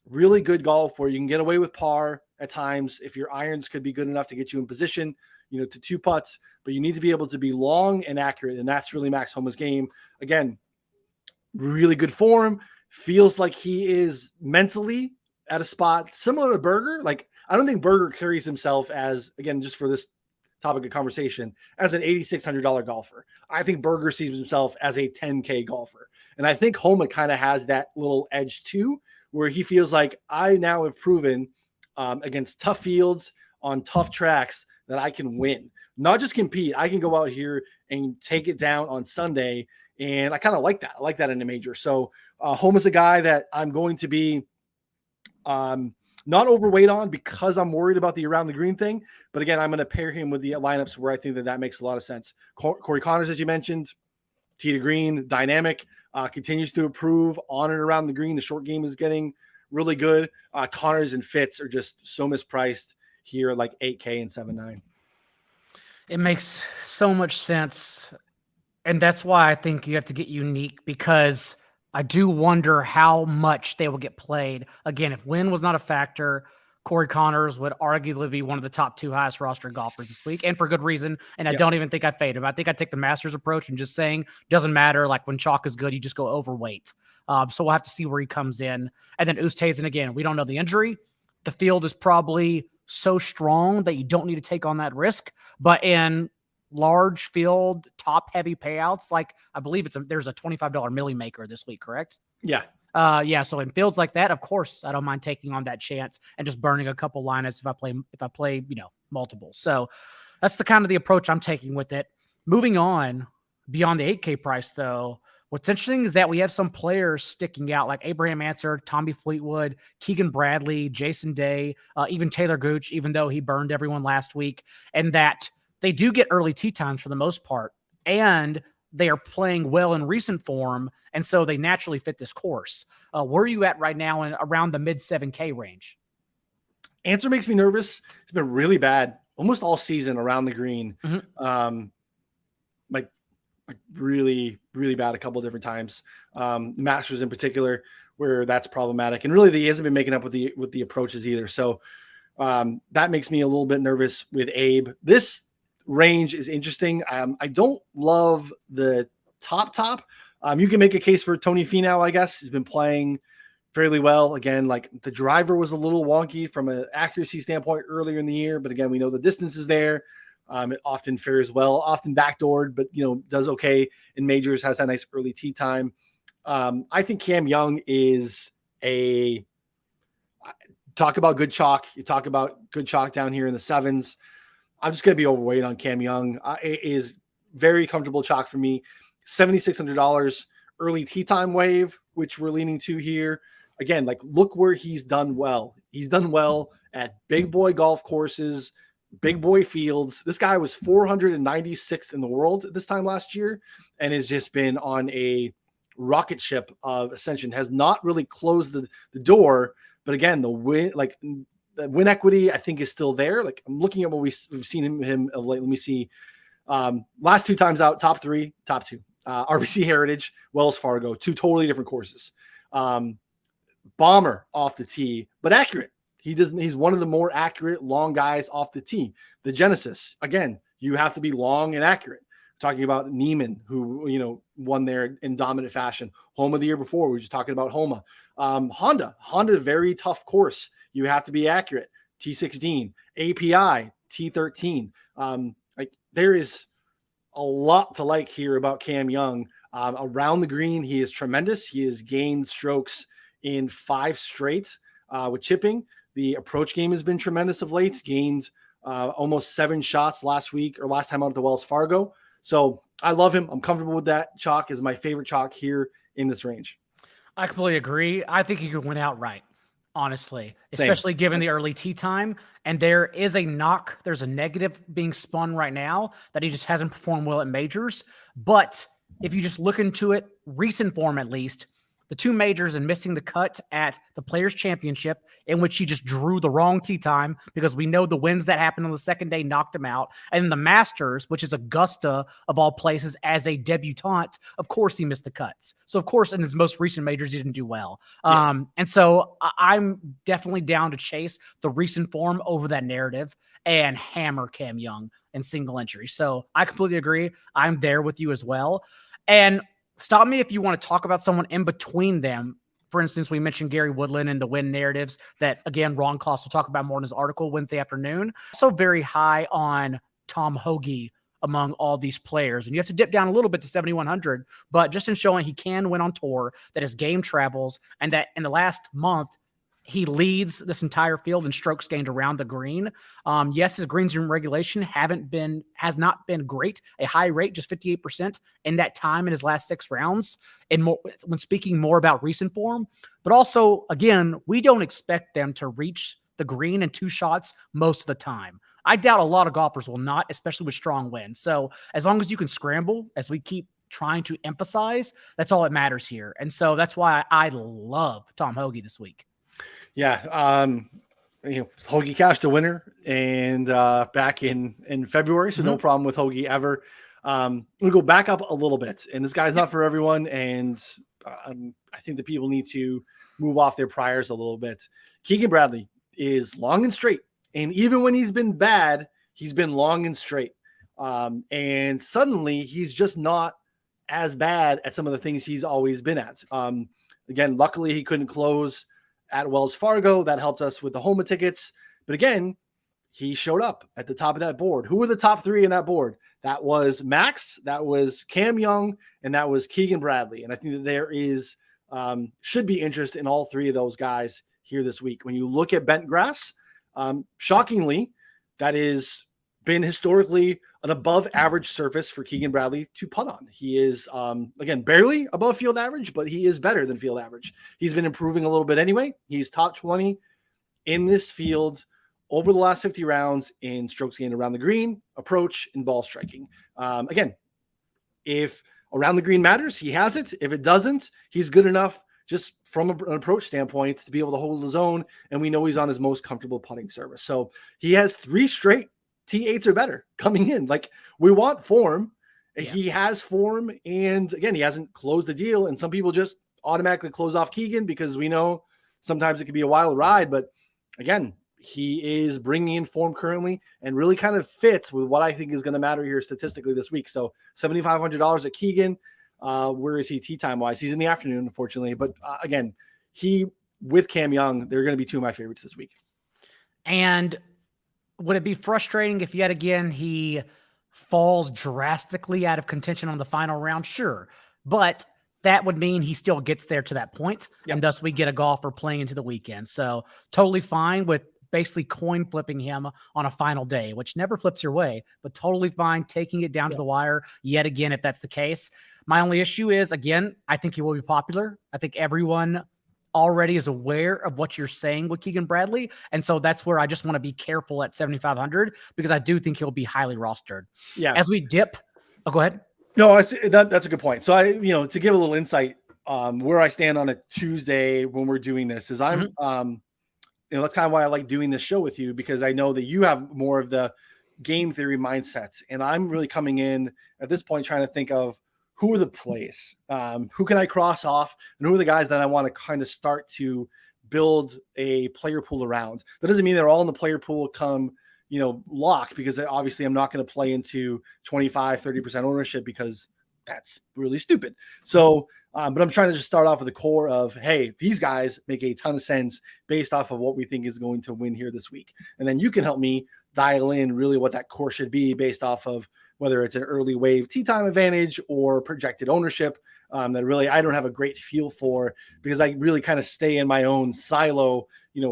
S2: really good golf where you can get away with par at times if your irons could be good enough to get you in position, to 2 putts, but you need to be able to be long and accurate. And that's really Max Homa's game. Again, really good form. Feels like he is mentally at a spot similar to Berger. Like, I don't think Berger carries himself as, again, just for this topic of conversation, as an $8,600 golfer. I think Berger sees himself as a $10K golfer. And I think Homa kind of has that little edge too, where he feels like I now have proven against tough fields on tough tracks that I can win, not just compete. I can go out here and take it down on Sunday. And I kind of like that. I like that in a major. So Homa's a guy that I'm going to be not overweight on because I'm worried about the around the green thing. But again, I'm going to pair him with the lineups where I think that makes a lot of sense. Corey Connors, as you mentioned, tee to green, dynamic, continues to improve on and around the green. The short game is getting really good. Connors and Fitz are just so mispriced here, like 8K and 7.9.
S1: It makes so much sense. And that's why I think you have to get unique, because I do wonder how much they will get played. Again, if win was not a factor, Corey Connors would arguably be one of the top 2 highest roster golfers this week, and for good reason. And I don't even think I fade him. I think I take the Masters approach and just saying, doesn't matter. Like when chalk is good, you just go overweight. So we'll have to see where he comes in. And then Oosthuizen, again, we don't know the injury. The field is probably so strong that you don't need to take on that risk. But large field, top heavy payouts, like I believe there's a $25 milli maker this week, correct?
S2: Yeah.
S1: So in fields like that, of course, I don't mind taking on that chance and just burning a couple lineups if I play, multiple. So that's the kind of the approach I'm taking with it. Moving on beyond the 8K price though, what's interesting is that we have some players sticking out like Abraham Answer, Tommy Fleetwood, Keegan Bradley, Jason Day, even Taylor Gooch, even though he burned everyone last week, and that they do get early tee times for the most part, and they are playing well in recent form, and so they naturally fit this course. Where are you at right now in around the mid 7K range?
S2: Answer makes me nervous. It's been really bad almost all season around the green.
S1: Mm-hmm.
S2: Like really, really bad a couple of different times. Masters in particular, where that's problematic. And really, he hasn't been making up with the approaches either. So that makes me a little bit nervous with Abe. This range is interesting. I don't love the top. You can make a case for Tony Finau, I guess. He's been playing fairly well. Again, like the driver was a little wonky from an accuracy standpoint earlier in the year, but again, we know the distance is there. It often fares well, often backdoored, but does okay in majors, has that nice early tee time. I think Cam Young is talk about good chalk. You talk about good chalk down here in the 7s. I'm just going to be overweight on Cam Young. It is very comfortable chalk for me. $7,600 early tee time wave, which we're leaning to here. Again, like look where he's done well. He's done well at big boy golf courses, big boy fields. This guy was 496th in the world at this time last year and has just been on a rocket ship of ascension. Has not really closed the door, but again, the win equity, I think, is still there. Like I'm looking at what we've seen him of late. Let me see. Last 2 times out, top 2. RBC Heritage, Wells Fargo, 2 totally different courses. Bomber off the tee, but accurate. He's one of the more accurate long guys off the tee. The Genesis, again, you have to be long and accurate. Talking about Neiman, who won there in dominant fashion. Homa the year before, we were just talking about Homa. Honda, very tough course. You have to be accurate. T16, API, T13. There is a lot to like here about Cam Young. Around the green, he is tremendous. He has gained strokes in 5 straight with chipping. The approach game has been tremendous of late. Gained almost 7 shots last week or last time out at the Wells Fargo. So I love him. I'm comfortable with that. Chalk is my favorite chalk here in this range.
S1: I completely agree. I think he could win outright, honestly,
S2: Same.
S1: especially given the early tee time. And there is a knock. There's a negative being spun right now that he just hasn't performed well at majors. But if you just look into it, recent form at least, the two majors and missing the cut at the Players Championship, in which he just drew the wrong tee time because we know the winds that happened on the second day knocked him out. And the Masters, which is Augusta of all places, as a debutante, of course he missed the cuts. So of course in his most recent majors he didn't do well.
S2: Yeah.
S1: And so I'm definitely down to chase the recent form over that narrative and hammer Cam Young in single entry. So I completely agree. I'm there with you as well. And stop me if you want to talk about someone in between them. For instance, we mentioned Gary Woodland and the win narratives that, again, Ron Klos will talk about more in his article Wednesday afternoon. Also very high on Tom Hoge among all these players. And you have to dip down a little bit to 7,100, but just in showing he can win on tour, that his game travels, and that in the last month, he leads this entire field in strokes gained around the green. Yes, his greens in regulation has not been great. A high rate, just 58% in that time in his last 6 rounds. And more, when speaking more about recent form, but also, again, we don't expect them to reach the green in 2 shots most of the time. I doubt a lot of golfers will not, especially with strong winds. So as long as you can scramble, as we keep trying to emphasize, that's all that matters here. And so that's why I love Tom Hoge this week.
S2: Yeah. Hoge cashed a winner and back in February. So no problem with Hoge ever. We'll go back up a little bit, and this guy's not for everyone. And I think that people need to move off their priors a little bit. Keegan Bradley is long and straight. And even when he's been bad, he's been long and straight. And suddenly he's just not as bad at some of the things he's always been at. Again, luckily he couldn't close at Wells Fargo. That helped us with the Homa tickets. But again, he showed up at the top of that board. Who were the top 3 in that board? That was Max, that was Cam Young, and that was Keegan Bradley. And I think that there is should be interest in all 3 of those guys here this week. When you look at bent grass, shockingly, that is been historically an above average surface for Keegan Bradley to putt on. He is, again, barely above field average, but he is better than field average. He's been improving a little bit anyway. He's top 20 in this field over the last 50 rounds in strokes gained around the green, approach, and ball striking. Again, if around the green matters, he has it. If it doesn't, he's good enough just from an approach standpoint to be able to hold his own. And we know he's on his most comfortable putting service. So he has 3 straight T8s or better coming in. Like, we want form. Yeah. He has form. And again, he hasn't closed the deal. And some people just automatically close off Keegan because we know sometimes it can be a wild ride. But again, he is bringing in form currently and really kind of fits with what I think is going to matter here statistically this week. So $7,500 at Keegan. Where is he tee time wise? He's in the afternoon, unfortunately. But again, he with Cam Young, they're going to be 2 of my favorites this week.
S1: And would it be frustrating if yet again he falls drastically out of contention on the final round? Sure. But that would mean he still gets there to that point. Yep. And thus we get a golfer playing into the weekend. So totally fine with basically coin flipping him on a final day, which never flips your way, but totally fine taking it down to the wire yet again if that's the case. My only issue is, again, I think he will be popular. I think everyone already is aware of what you're saying with Keegan Bradley. And so that's where I just want to be careful at 7,500 because I do think he'll be highly rostered. Yeah. As we dip, go ahead.
S2: No, that's a good point. So to give a little insight, where I stand on a Tuesday when we're doing this is that's kind of why I like doing this show with you, because I know that you have more of the game theory mindsets. And I'm really coming in at this point, trying to think of who are the plays, who can I cross off, and who are the guys that I want to kind of start to build a player pool around. That doesn't mean they're all in the player pool come, lock, because obviously I'm not going to play into 25, 30% ownership because that's really stupid. So, but I'm trying to just start off with the core of, hey, these guys make a ton of sense based off of what we think is going to win here this week. And then you can help me dial in really what that core should be based off of whether it's an early wave tee time advantage or projected ownership that really I don't have a great feel for, because I really kind of stay in my own silo,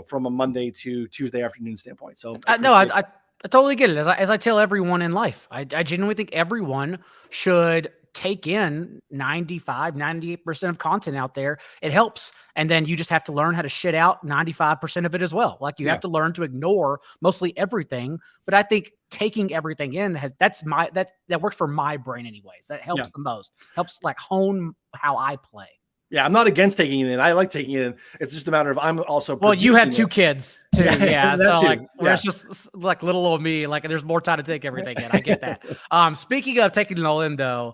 S2: from a Monday to Tuesday afternoon standpoint. So
S1: I I totally get it. As I tell everyone in life, I genuinely think everyone should take in 95, 98% of content out there. It helps. And then you just have to learn how to shit out 95% of it as well. Like you have to learn to ignore mostly everything. But I think taking everything in that works for my brain anyways. That helps the most. Helps like hone how I play.
S2: Yeah, I'm not against taking it in. I like taking it in. It's just a matter of I'm also
S1: you have 2 kids too. Yeah. So
S2: too.
S1: like where it's just like little old me, like there's more time to take everything in. I get that. Speaking of taking it all in though,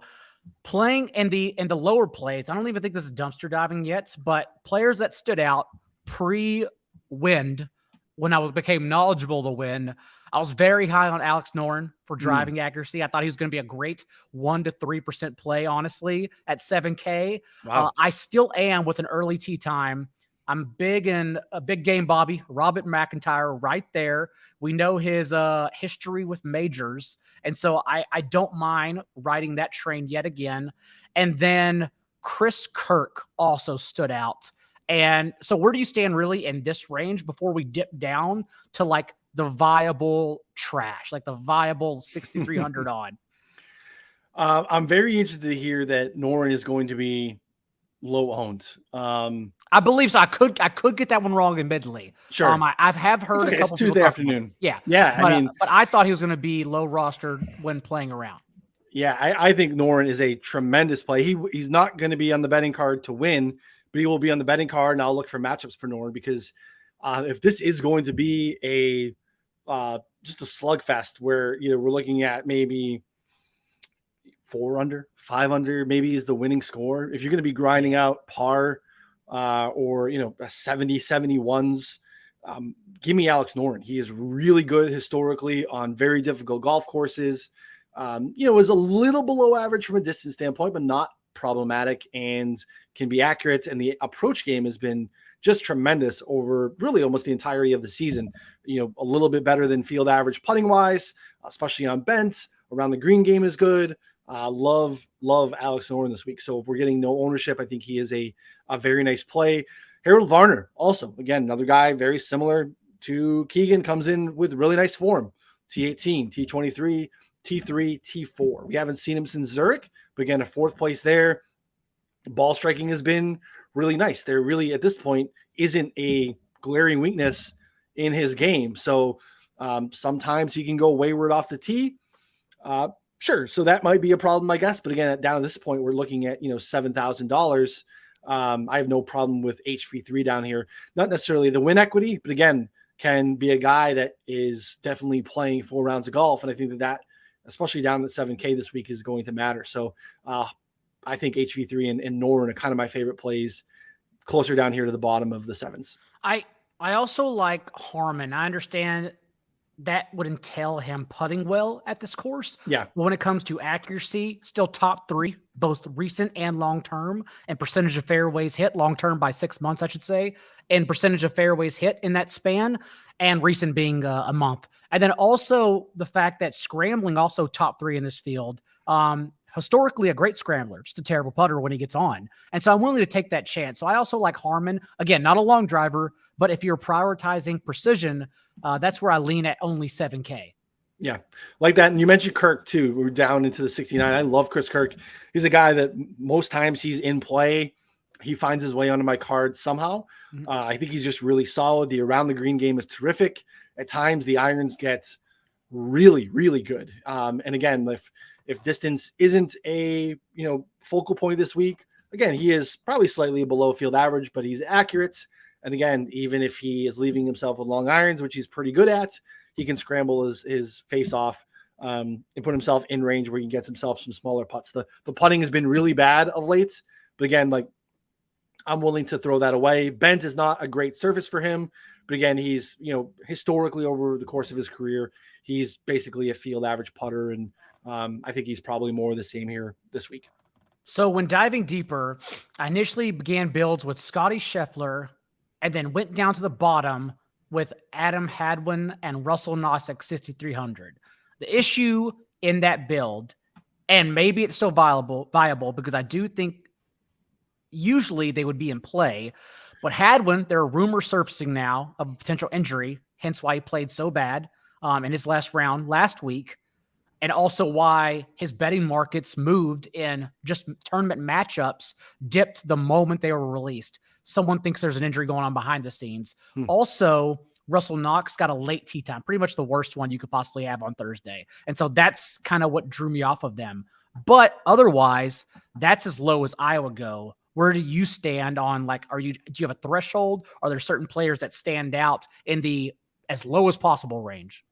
S1: playing in the lower plays, I don't even think this is dumpster diving yet, but players that stood out pre-wind when I became knowledgeable to win. I was very high on Alex Noren for driving accuracy. I thought he was going to be a great 1 to 3% play, honestly, at 7K.
S2: Wow.
S1: I still am with an early tee time. I'm big in a big game Bobby, Robert McIntyre right there. We know his history with majors. And so I don't mind riding that train yet again. And then Chris Kirk also stood out. And so where do you stand really in this range before we dip down to like the viable trash, like the viable 6,300 odd?
S2: I'm very interested to hear that Noren is going to be low owned.
S1: I believe so. I could get that one wrong admittedly.
S2: Sure.
S1: I have heard a couple
S2: it's Tuesday afternoon.
S1: Yeah.
S2: Yeah.
S1: But I thought he was going to be low rostered when playing around.
S2: Yeah. I think Noren is a tremendous play. He's not going to be on the betting card to win, but he will be on the betting card. And I'll look for matchups for Noren because if this is going to be just a slugfest where we're looking at maybe 4 under, 5 under, maybe is the winning score. If you're going to be grinding out par or a 70, 71s, give me Alex Noren. He is really good historically on very difficult golf courses. Is a little below average from a distance standpoint, but not problematic and can be accurate. And the approach game has been just tremendous over really almost the entirety of the season. A little bit better than field average putting wise, especially on bent. Around the green game is good. Love Alex Noren this week. So if we're getting no ownership, I think he is a very nice play. Harold Varner also, again, another guy very similar to Keegan, comes in with really nice form. T18, T23, T3, T4. We haven't seen him since Zurich, but again, a 4th place there. Ball striking has been really nice. There really, at this point, isn't a glaring weakness in his game. So sometimes he can go wayward off the tee. Sure. So that might be a problem, I guess. But again, down at this point, we're looking at, $7,000. I have no problem with HV3 down here. Not necessarily the win equity, but again, can be a guy that is definitely playing 4 rounds of golf. And I think that especially down at 7K this week, is going to matter. So I think HV3 and Noren are kind of my favorite plays closer down here to the bottom of the 7s.
S1: I also like Harmon. I understand that would entail him putting well at this course.
S2: Yeah.
S1: But when it comes to accuracy, still top 3, both recent and long-term, and percentage of fairways hit long-term by 6 months, I should say, and percentage of fairways hit in that span, and recent being a month. And then also the fact that scrambling also top 3 in this field. Historically a great scrambler, just a terrible putter when he gets on. And so I'm willing to take that chance. So I also like Harmon. Again, not a long driver, but if you're prioritizing precision, that's where I lean at only 7K.
S2: Yeah, like that. And you mentioned Kirk too. We're down into the 69. I love Chris Kirk. He's a guy that most times he's in play. He finds his way onto my card somehow. I think he's just really solid. The around the green game is terrific. At times the irons get really, really good. And again, if distance isn't a focal point this week, again, he is probably slightly below field average, but he's accurate. And again, even if he is leaving himself with long irons, which he's pretty good at, he can scramble his face off and put himself in range where he gets himself some smaller putts. The putting has been really bad of late, but again, I'm willing to throw that away. Bent is not a great surface for him, but again, he's historically over the course of his career, he's basically a field average putter, and I think he's probably more of the same here this week.
S1: So when diving deeper, I initially began builds with Scotty Scheffler and then went down to the bottom with Adam Hadwin and Russell Nossick 6,300. The issue in that build, and maybe it's still viable because I do think usually they would be in play, but Hadwin, there are rumors surfacing now of a potential injury, hence why he played so bad. in his last round last week, and also why his betting markets moved in just tournament matchups dipped the moment they were released. Someone thinks there's an injury going on behind the scenes. Also, Russell Knox got a late tee time, pretty much the worst one you could possibly have on Thursday. And so that's kind of what drew me off of them. But otherwise, that's as low as I would go. Where do you stand on, like, do you have a threshold? Are there certain players that stand out in the as low as possible range?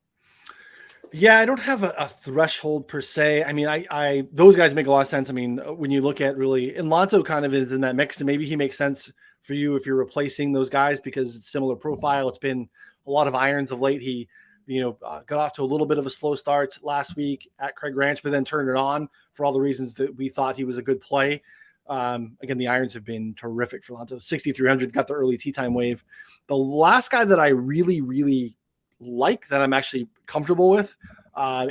S2: Yeah, I don't have a threshold per se. I mean, I those guys make a lot of sense. I mean, when you look at really, and Lonzo kind of is in that mix, and maybe he makes sense for you if you're replacing those guys because it's similar profile. It's been a lot of irons of late. He, got off to a little bit of a slow start last week at Craig Ranch, but then turned it on for all the reasons that we thought he was a good play. Again, the irons have been terrific for Lonzo. 6,300, got the early tee time wave. The last guy that I really, really like that I'm actually comfortable with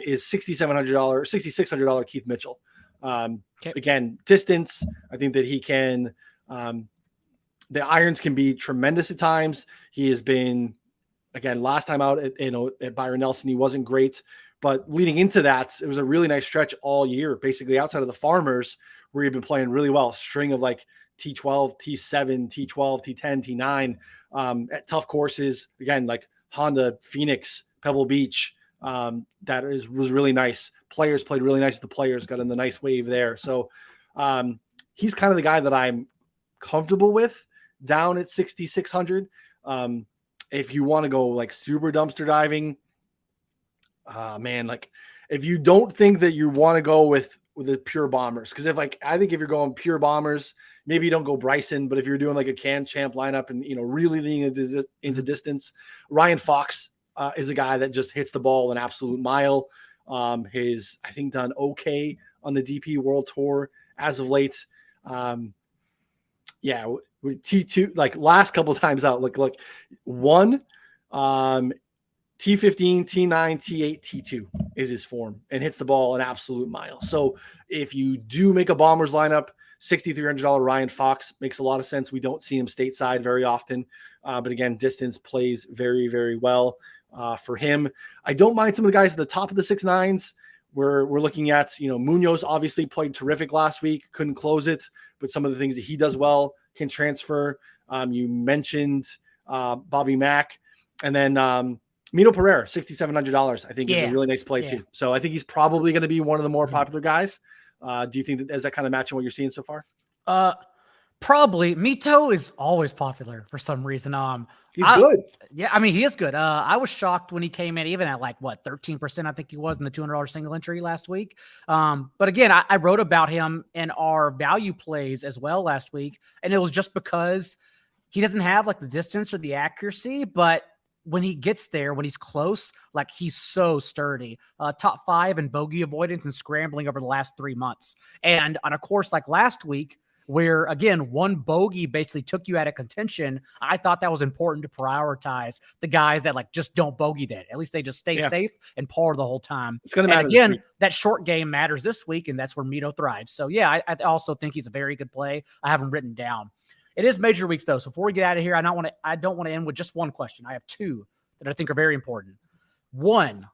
S2: is $6,600 Keith Mitchell. Again, distance. I think that he can. The irons can be tremendous at times. He has been, again, last time out at Byron Nelson, he wasn't great, but leading into that, it was a really nice stretch all year, basically outside of the Farmers, where he'd been playing really well. String of like T12, T7, T12, T10, T9 at tough courses. Again, like Honda, Phoenix, Pebble Beach. Was really nice. Players played really nice. The Players got in the nice wave there. So he's kind of the guy that I'm comfortable with down at 6,600. If you want to go like super dumpster diving, like if you don't think that you want to go with the pure bombers, because I think if you're going pure bombers, maybe you don't go Bryson, but if you're doing like a champ lineup and really leaning into distance, Ryan Fox is a guy that just hits the ball an absolute mile. He's I think done okay on the DP World Tour as of late. With T2, like last couple of times out, look one, T15, T9, T8, T2 is his form and hits the ball an absolute mile. So if you do make a Bombers lineup, $6,300 Ryan Fox makes a lot of sense. We don't see him stateside very often, but again, distance plays very, very well for him. I don't mind some of the guys at the top of the 6.9s. We're looking at, Munoz obviously played terrific last week, couldn't close it, but some of the things that he does well can transfer. You mentioned Bobby Mack, and then Mito Pereira, $6,700, I think is a really nice play too. So I think he's probably going to be one of the more popular guys. Do you think that kind of matching what you're seeing so far?
S1: Probably. Mito is always popular for some reason.
S2: He's good.
S1: Yeah, I mean, he is good. I was shocked when he came in, even at 13%, I think he was in the $200 single entry last week. But again, I wrote about him in our value plays as well last week, and it was just because he doesn't have the distance or the accuracy, but when he gets there, when he's close, he's so sturdy. Top 5 in bogey avoidance and scrambling over the last 3 months. And on a course like last week, where again, one bogey basically took you out of contention, I thought that was important to prioritize the guys that just don't bogey that. At least they just stay safe and par the whole time.
S2: It's going to matter.
S1: Again, that short game matters this week, and that's where Mito thrives. So yeah, I also think he's a very good play. I have him written down. It is major weeks though. So before we get out of here, I don't want to end with just one question. I have 2 that I think are very important. One,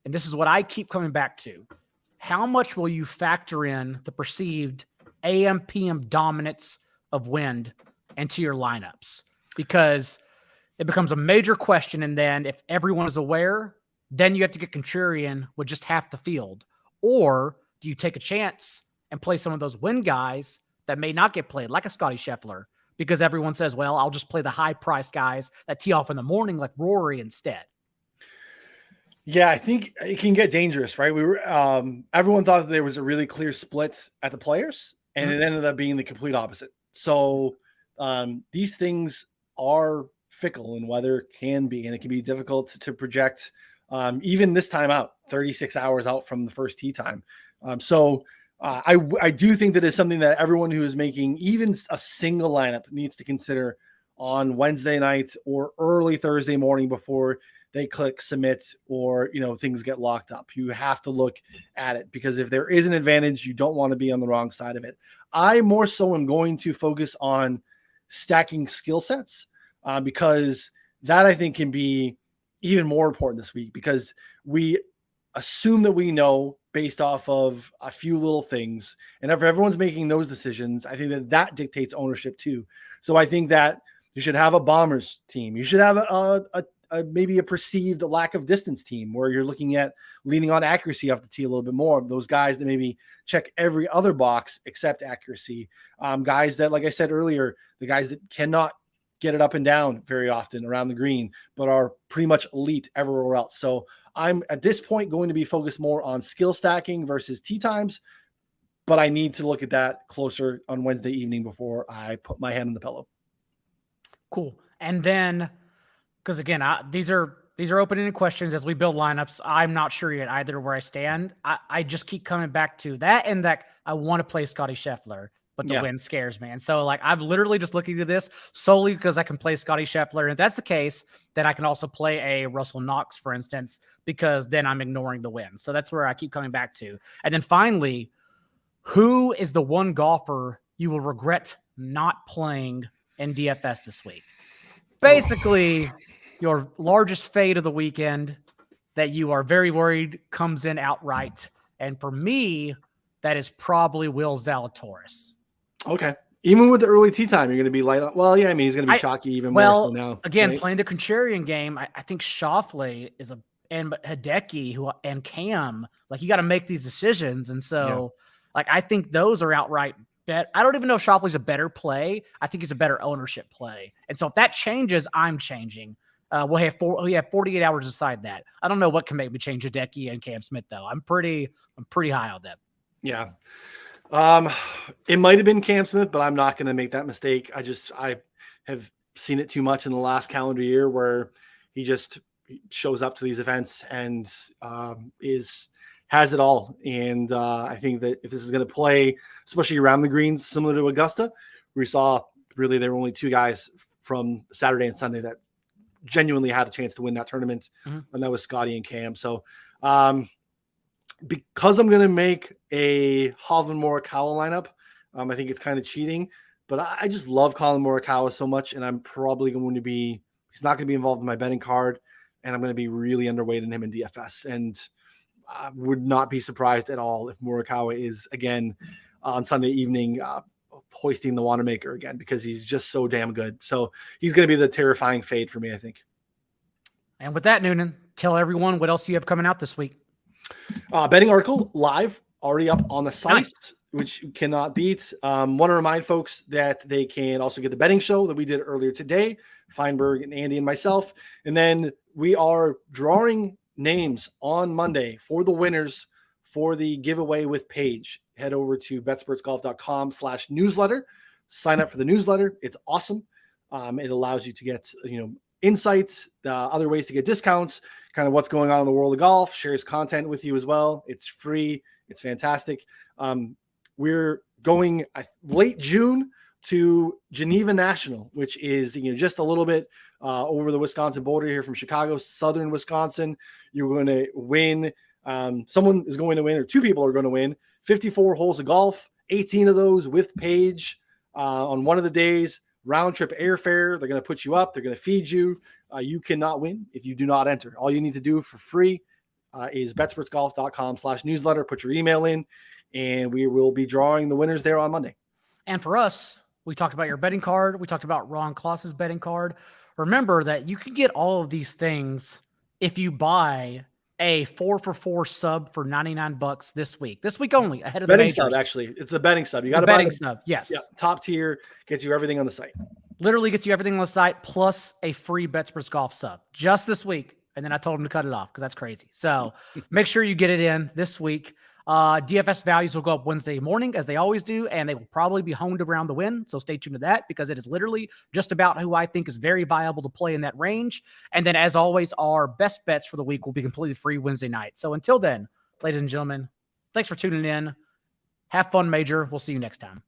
S1: and this is what I keep coming back to: how much will you factor in the perceived AM PM dominance of wind into your lineups? Because it becomes a major question. And then if everyone is aware, then you have to get contrarian with just half the field. Or do you take a chance and play some of those wind guys that may not get played, like a Scotty Scheffler, because everyone says, well, I'll just play the high price guys that tee off in the morning like Rory instead?
S2: Yeah, I think it can get dangerous, right? We were everyone thought that there was a really clear split at the Players, and it ended up being the complete opposite. So these things are fickle, and weather can be, and it can be difficult to project even this time out, 36 hours out from the first tee time. I do think that is something that everyone who is making even a single lineup needs to consider on Wednesday night or early Thursday morning before they click submit or, things get locked up. You have to look at it, because if there is an advantage, you don't want to be on the wrong side of it. I more so am going to focus on stacking skill sets because that I think can be, even more important this week because we assume that we know based off of a few little things. And if everyone's making those decisions, I think that that dictates ownership too. So I think that you should have a Bombers team. You should have maybe a perceived lack of distance team where you're looking at leaning on accuracy off the tee a little bit more. Those guys that maybe check every other box except accuracy. Guys that, like I said earlier, the guys that cannot get it up and down very often around the green, but are pretty much elite everywhere else. So I'm at this point going to be focused more on skill stacking versus tee times, but I need to look at that closer on Wednesday evening before I put my head on the pillow.
S1: Cool. And then, because again, these are open-ended questions as we build lineups. I'm not sure yet either where I stand. I just keep coming back to that and that I want to play Scotty Scheffler, but the win scares me. And so like, I'm literally just looking at this solely because I can play Scotty Scheffler. And if that's the case, then I can also play a Russell Knox, for instance, because then I'm ignoring the win. So that's where I keep coming back to. And then finally, who is the one golfer you will regret not playing in DFS this week? Basically, your largest fade of the weekend that you are very worried comes in outright. And for me, that is probably Will Zalatoris.
S2: Okay. Even with the early tee time, you're going to be light on. Well, yeah, I mean, he's going to be chalky even more so now.
S1: Again,
S2: right?
S1: Playing the contrarian game, I think Schauffele and Hideki and Cam, like you got to make these decisions. And so like, I think those are outright bet. I don't even know if Schauffele's a better play. I think he's a better ownership play. And so if that changes, I'm changing. We have 48 hours to decide that. I don't know what can make me change Hideki and Cam Smith though. I'm pretty high on them.
S2: Yeah. It might have been Cam Smith, but I'm not going to make that mistake. I have seen it too much in the last calendar year where he just shows up to these events and has it all. And I think that if this is going to play, especially around the greens, similar to Augusta, we saw really there were only two guys from Saturday and Sunday that genuinely had a chance to win that tournament, and that was Scotty and Cam. So because I'm going to make a Hovland Morikawa lineup, I think it's kind of cheating, but I just love Colin Morikawa so much, and I'm probably going to be – he's not going to be involved in my betting card, and I'm going to be really underweight in him in DFS. And I would not be surprised at all if Morikawa is, again, on Sunday evening hoisting the Wanamaker again because he's just so damn good. So he's going to be the terrifying fade for me, I think. And with that, Noonan, tell everyone what else you have coming out this week. Betting article live, already up on the site, which you cannot beat. Want to remind folks that they can also get the betting show that we did earlier today, Feinberg and Andy and myself. And then we are drawing names on Monday for the winners for the giveaway with Paige. Head over to betspertsgolf.com/newsletter. Sign up for the newsletter. It's awesome. It allows you to get, insights, other ways to get discounts, kind of what's going on in the world of golf, shares content with you as well. It's free. It's fantastic. We're going late June to Geneva National, which is, just a little bit over the Wisconsin border here from Chicago, southern Wisconsin. You're going to win. Someone is going to win, or two people are going to win 54 holes of golf, 18 of those with Paige on one of the days. Round trip airfare. They're going to put you up. They're going to feed you. You cannot win if you do not enter. All you need to do for free is betspertsgolf.com/newsletter. Put your email in, and we will be drawing the winners there on Monday. And for us, we talked about your betting card. We talked about Ron Kloss's betting card. Remember that you can get all of these things if you buy a 4-for-4 sub for $99 this week only, ahead of the majors. Sub, actually. It's the betting sub. You got to buy the sub. Yes. Yeah, top tier, gets you everything on the site. Literally gets you everything on the site, plus a free Betsperts Golf sub just this week. And then I told him to cut it off because that's crazy. So make sure you get it in this week. DFS values will go up Wednesday morning, as they always do, and they will probably be honed around the win. So stay tuned to that, because it is literally just about who I think is very viable to play in that range. And then, as always, our best bets for the week will be completely free Wednesday night. So until then, ladies and gentlemen, thanks for tuning in. Have fun, Major. We'll see you next time.